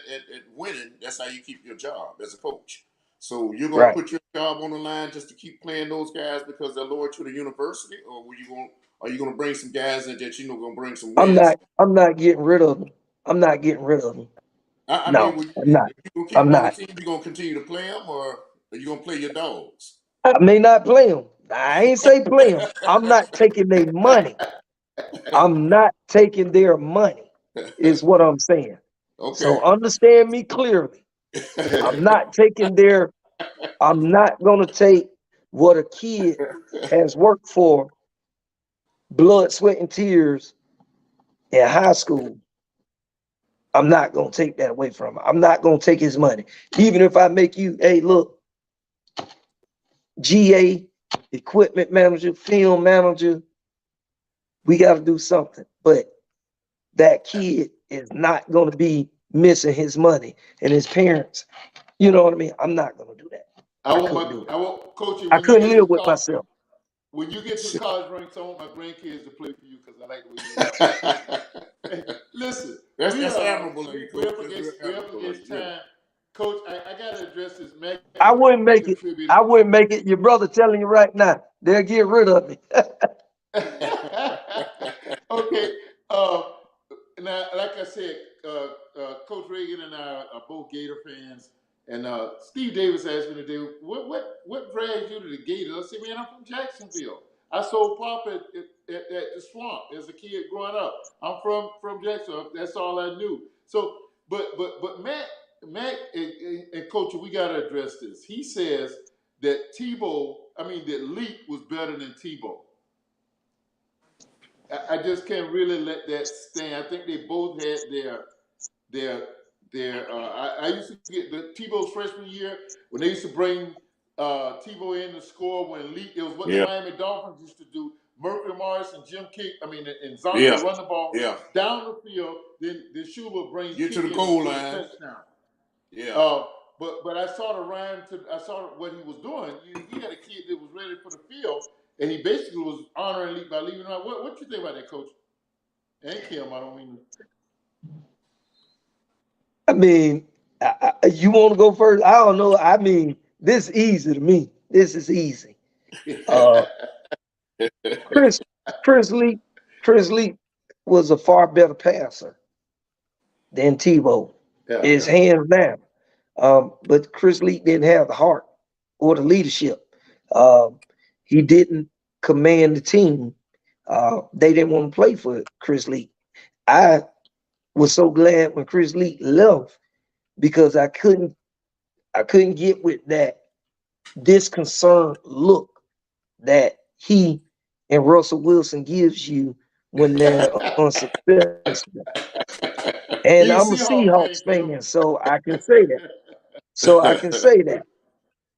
winning. That's how you keep your job as a coach. So you're gonna Right. put your job on the line just to keep playing those guys because they're loyal to the university, or are you gonna bring some guys in that gonna bring some I'm wins? not I'm not getting rid of them. I'm not getting rid of them. I No, mean, I'm not. if you gonna keep I'm them on the not. team, you gonna continue to play them, or are you gonna play your dogs? I may not play them. I ain't say play them. I'm not taking their money. I'm not taking their money, is what I'm saying. So Okay. understand me clearly. I'm not taking their, I'm not going to take what a kid has worked for, blood, sweat, and tears in high school. I'm not going to take that away from him. I'm not going to take his money. Even if I make you, hey, look, GA, equipment manager, film manager, we got to do something. But that kid is not going to be missing his money and his parents. You know what I mean? I'm not going to do that. I couldn't do it. I want coach you I when you couldn't get to live with college. myself. When you get to the college ranks, I want my grandkids to play for you because I like the way you rap. Hey, listen, That's admirable of you, we're Coach. That's real up admirable of against you. Yeah. time. Coach, I gotta address this. Mac I wouldn't make it. contributed. I wouldn't make it. Your brother telling you right now, they'll get rid of me. Okay. Now, like I said, Coach Ragin and I are both Gator fans. And Steve Davis asked me today, what drags you to the Gators? I said, man, I'm from Jacksonville. I sold pop at the swamp as a kid growing up. I'm from Jacksonville. That's all I knew. So, but Matt and Coach, we got to address this. He says that that Leak was better than Tebow. I just can't really let that stand. I think they both had their I used to get the Tebow's freshman year when they used to bring Tebow in to score when Lee. It was what the Yeah. Miami Dolphins used to do. Mercury Morris and Jim Kick. And Zonka Yeah. run the ball Yeah. down the field. Then Schuler would bring Get to Kick the in to goal score the line. touchdown. Yeah. But I saw what he was doing. He had a kid that was ready for the field, and he basically was honoring Lee by leaving him out. What you think about that, Coach? And Kim, I don't mean to. I mean, you want to go first? I don't know. I mean, this is easy to me. This is easy. Uh, Chris, Chris Lee, Chris Lee was a far better passer than Tebow. His Yeah. hands down. But Chris Lee didn't have the heart or the leadership. Um, he didn't command the team. They didn't want to play for Chris Lee. I was so glad when Chris Lee left because I couldn't get with that disconcerted look that he and Russell Wilson gives you when they're unsuccessful. And He a I'm a Seahawks fan, Seahawks Kim. fan, so I can say that. So I can say that.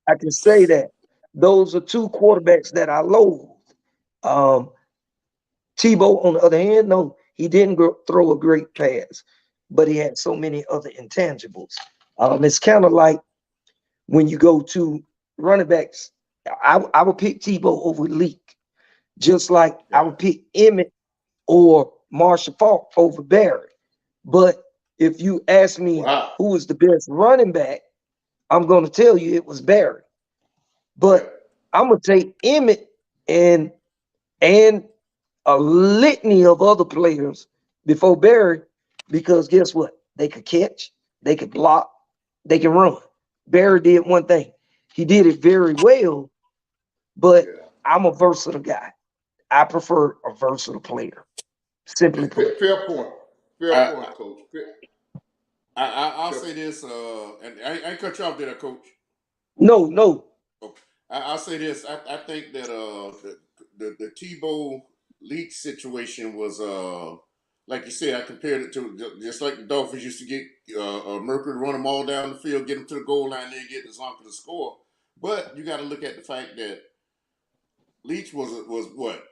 I can say that. Those are two quarterbacks that I loathe. Um, Tebow, on the other hand, no, he didn't throw a great pass, but he had so many other intangibles. It's kind of like when you go to running backs. I would pick Tebow over Leak, just like I Yeah. would pick Emmett or Marshall Faulk over Barry. But if you ask me Wow. who was the best running back, I'm going to tell you it was Barry. Yeah. But I'm going to take Emmett and a litany of other players before Barry, because guess what? They could catch, they could block, they can run. Barry did one thing. He did it very well, but Yeah. I'm a versatile guy. I prefer a versatile player. Simply put. Fair point. Fair I, point, Coach. I'll Fair, say this, and I ain't cut you off, did I, Coach? No. Okay. I'll say this. I think that the Tebow leak situation was like you said. I compared it to just like the Dolphins used to get Mercury, run them all down the field, get them to the goal line, then get the Zonka to score. But you got to look at the fact that Leach was what,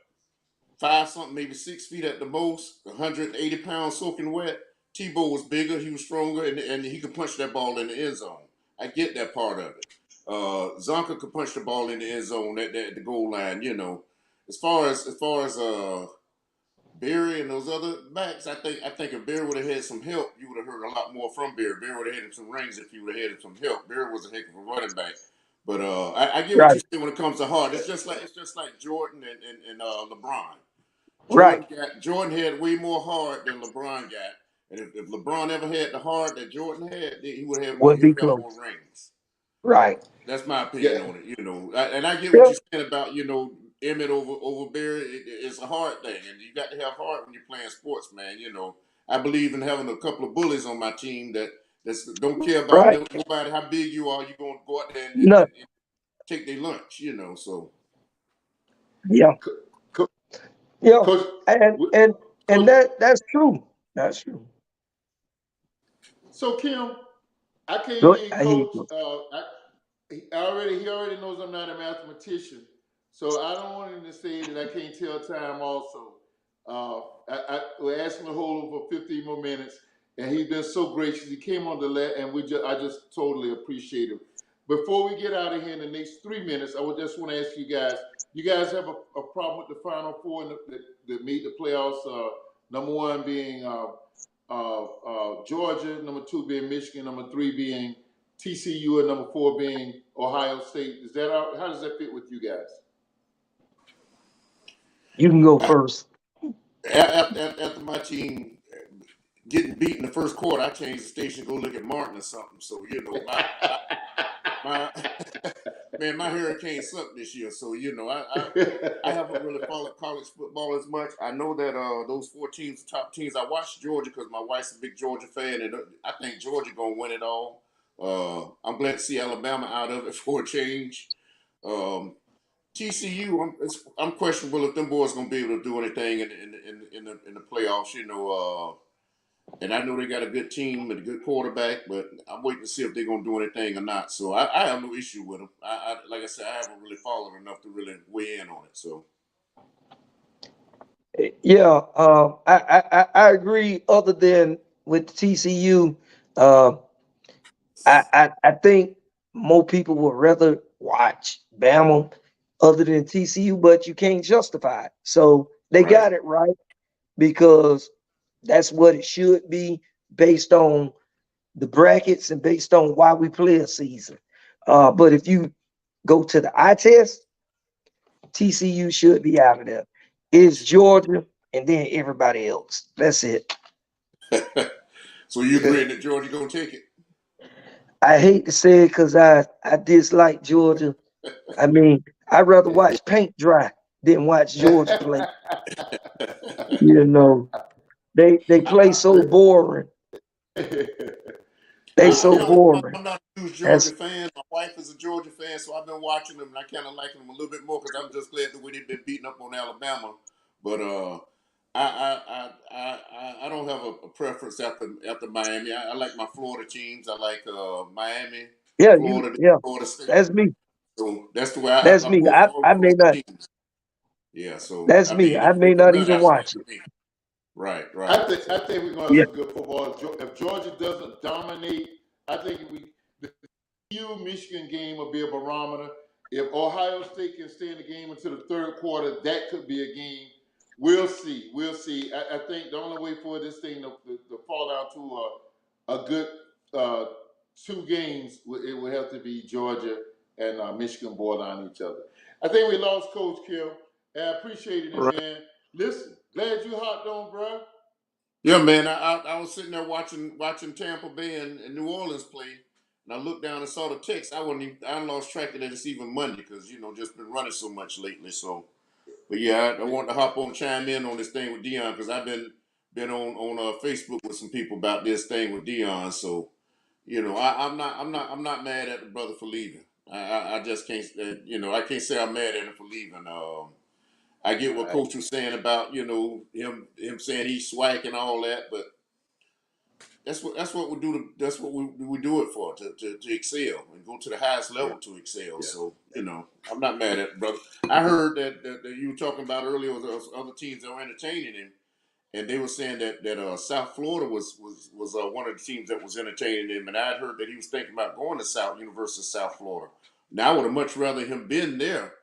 5 something, maybe 6 feet at the most, 180 pounds soaking wet. Tebow was bigger, he was stronger, and he could punch that ball in the end zone. I get that part of it. Zonka could punch the ball in the end zone at the goal line. You know, as far as Barry and those other backs, I think if Barry would have had some help, you would have heard a lot more from Barry. Barry would have had him some rings if you would have had him some help. Barry was a heck of a running back. But I get what Right. you say when it comes to heart. It's just like Jordan and LeBron. Right. Jordan had way more heart than LeBron got, and if LeBron ever had the heart that Jordan had, he would have more. Would He would be have got close. more rings. Right. That's my yeah. opinion on it. You know, and I get what Yeah. you're saying about Emmett over Barry. It's a hard thing, and you got to have heart when you're playing sports, man. You know, I believe in having a couple of bullies on my team that don't care about Right. nobody how big you are. You're gonna go out there No. and take their lunch. You know, so. Yeah. Co- Yeah. Coach, And w- and and Coach. that's true. That's true. So Kim, I came Good. in, I hear Coach. you. He already knows I'm not a mathematician, so I don't want him to say that I can't tell time. Also, we're asking to hold him for 15 more minutes, and he's been so gracious. He came on the left, and I just totally appreciate him. Before we get out of here in the next 3 minutes, I would just want to ask you guys. You guys have a problem with the Final Four that made the playoffs? Number one being Georgia, number two being Michigan, number three being TCU, and number four being Ohio State. Is that how does that fit with you guys? You can go first. After my team getting beat in the first quarter, I changed the station, go look at Martin or something. So my man, my hurricane sucked this year. So I haven't really followed college football as much. I know that those 4 teams, top teams. I watched Georgia because my wife's a big Georgia fan, and I think Georgia gonna win it all. I'm glad to see Alabama out of it for a change. TCU, I'm questionable if them boys gonna be able to do anything in the playoffs. And I know they got a good team and a good quarterback, but I'm waiting to see if they're gonna do anything or not. So I have no issue with them. Like I said, I haven't really followed enough to really weigh in on it. So Yeah. I agree. Other than with TCU, uh, I think more people would rather watch Bama other than TCU, but you can't justify it. So they right, got it right because that's what it should be based on the brackets and based on why we play a season. But if you go to the eye test, TCU should be out of there. It's Georgia and then everybody else. That's it. so you agreeing that Georgia gonna take it? I hate to say it because I dislike Georgia. I mean, I'd rather watch paint dry than watch Georgia play. You know, they play so boring. They so boring. I'm not a huge That's Georgia fan. My wife is a Georgia fan, so I've been watching them, and I kind of like them a little bit more because I'm just glad the way they've been beating up on Alabama. But I don't have a preference after Miami. I like my Florida teams. I like Miami, yeah, Florida, Florida State. that's me. So that's the way That's I'm me. rooting for I may all not. teams. Yeah. So That's I me. mean, I may it not doesn't even have watch to it. be. Right. I think we're gonna have Yeah. some good football. If Georgia doesn't dominate, I think the Michigan game will be a barometer. If Ohio State can stay in the game until the third quarter, that could be a game. We'll see. I think the only way for this thing to fall down to a good 2 games, it would have to be Georgia and Michigan borderline each other. I think we lost Coach Kim. I appreciate it, Right. man. Listen, glad you hopped on, bro. Yeah, man. I was sitting there watching Tampa Bay and New Orleans play, and I looked down and saw the text. I lost track of that. It's even Monday because just been running so much lately. So, but yeah, I want to hop on, chime in on this thing with Deion because I've been on Facebook with some people about this thing with Deion. So, I'm not mad at the brother for leaving. I just can't. I can't say I'm mad at him for leaving. I get what Coach was saying about him saying he's swag and all that, but that's what we do. That's what we do it for to excel and go to the highest level to excel. Yeah. So I'm not mad at it, brother. I heard that you were talking about earlier with those other teams that were entertaining him, and they were saying that South Florida was one of the teams that was entertaining him, and I heard that he was thinking about going to University of South Florida. Now I would have much rather him been there,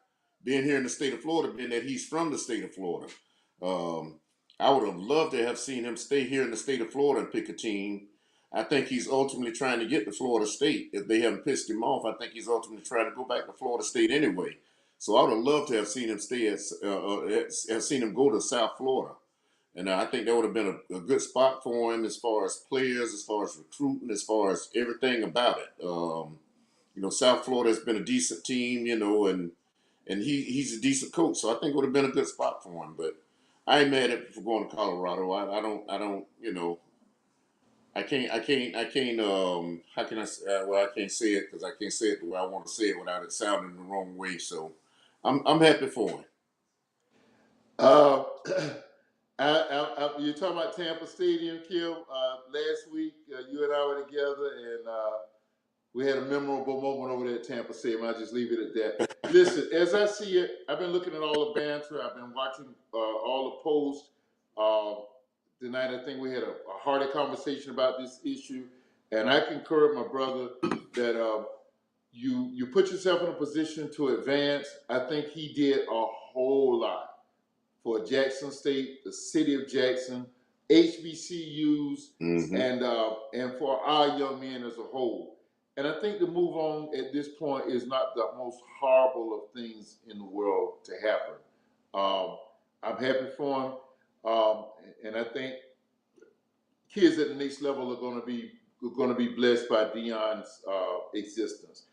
being here in the state of Florida, being that he's from the state of Florida. I would have loved to have seen him stay here in the state of Florida and pick a team. I think he's ultimately trying to get to Florida State. If they haven't pissed him off, I think he's ultimately trying to go back to Florida State anyway. So I would have loved to have seen him have seen him go to South Florida. And I think that would have been a good spot for him as far as players, as far as recruiting, as far as everything about it. South Florida has been a decent team, and he's a decent coach. So I think it would have been a good spot for him. But I ain't mad at him for going to Colorado. I don't, I can't, how can I say, well, I can't say it because I can't say it the way I want to say it without it sounding the wrong way. So I'm happy for him. Uh, you're talking about Tampa Stadium, Kim. Last week, you and I were together, and we had a memorable moment over there at Tampa Stadium. I'll just leave it at that. Listen, as I see it, I've been looking at all the banter. I've been watching all the posts. Tonight, I think we had a hearty conversation about this issue, and I concur with my brother that you put yourself in a position to advance. I think he did a whole lot for Jackson State, the city of Jackson, HBCUs, and for our young men as a whole. And I think to move on at this point is not the most horrible of things in the world to happen. I'm happy for him, and I think kids at the next level are going to be blessed by Deion's existence.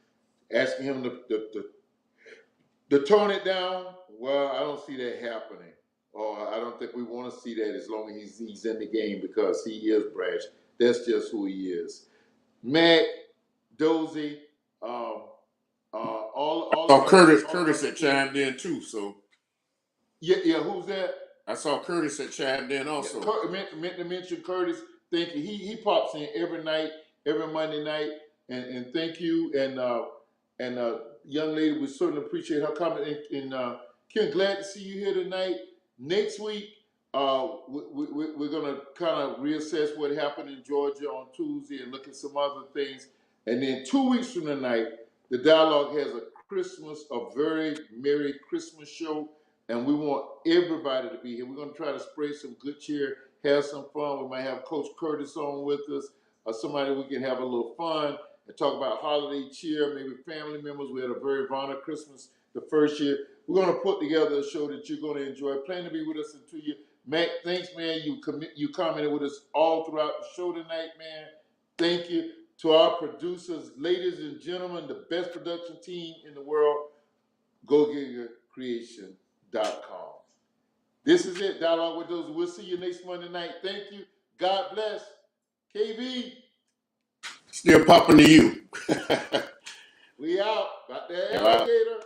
Asking him to tone it down, well, I don't see that happening. Or I don't think we want to see that as long as he's in the game because he is brash. That's just who he is. Matt, Dozell, all I saw of us. Curtis had chimed in too. So Yeah. Who's that? I saw Curtis had chimed in also. Meant to mention Curtis. Thank you. He pops in every night, every Monday night, and thank you. And young lady, we certainly appreciate her comment. And Ken, glad to see you here tonight. Next week, we're gonna kind of reassess what happened in Georgia on Tuesday and look at some other things. And then 2 weeks from tonight, the Dialogue has a very merry Christmas show. And we want everybody to be here. We're going to try to spread some good cheer, have some fun. We might have Coach Curtis on with us, or somebody we can have a little fun and talk about holiday cheer, maybe family members. We had a very Varner Christmas the first year. We're going to put together a show that you're going to enjoy. Plan to be with us in 2 years. Matt, thanks, man. You commented with us all throughout the show tonight, man. Thank you. To our producers, ladies and gentlemen, the best production team in the world, GoGigaCreation.com. This is it. Dialogue with those. We'll see you next Monday night. Thank you. God bless. KB. Still popping to you. We out. Got that All right. alligator.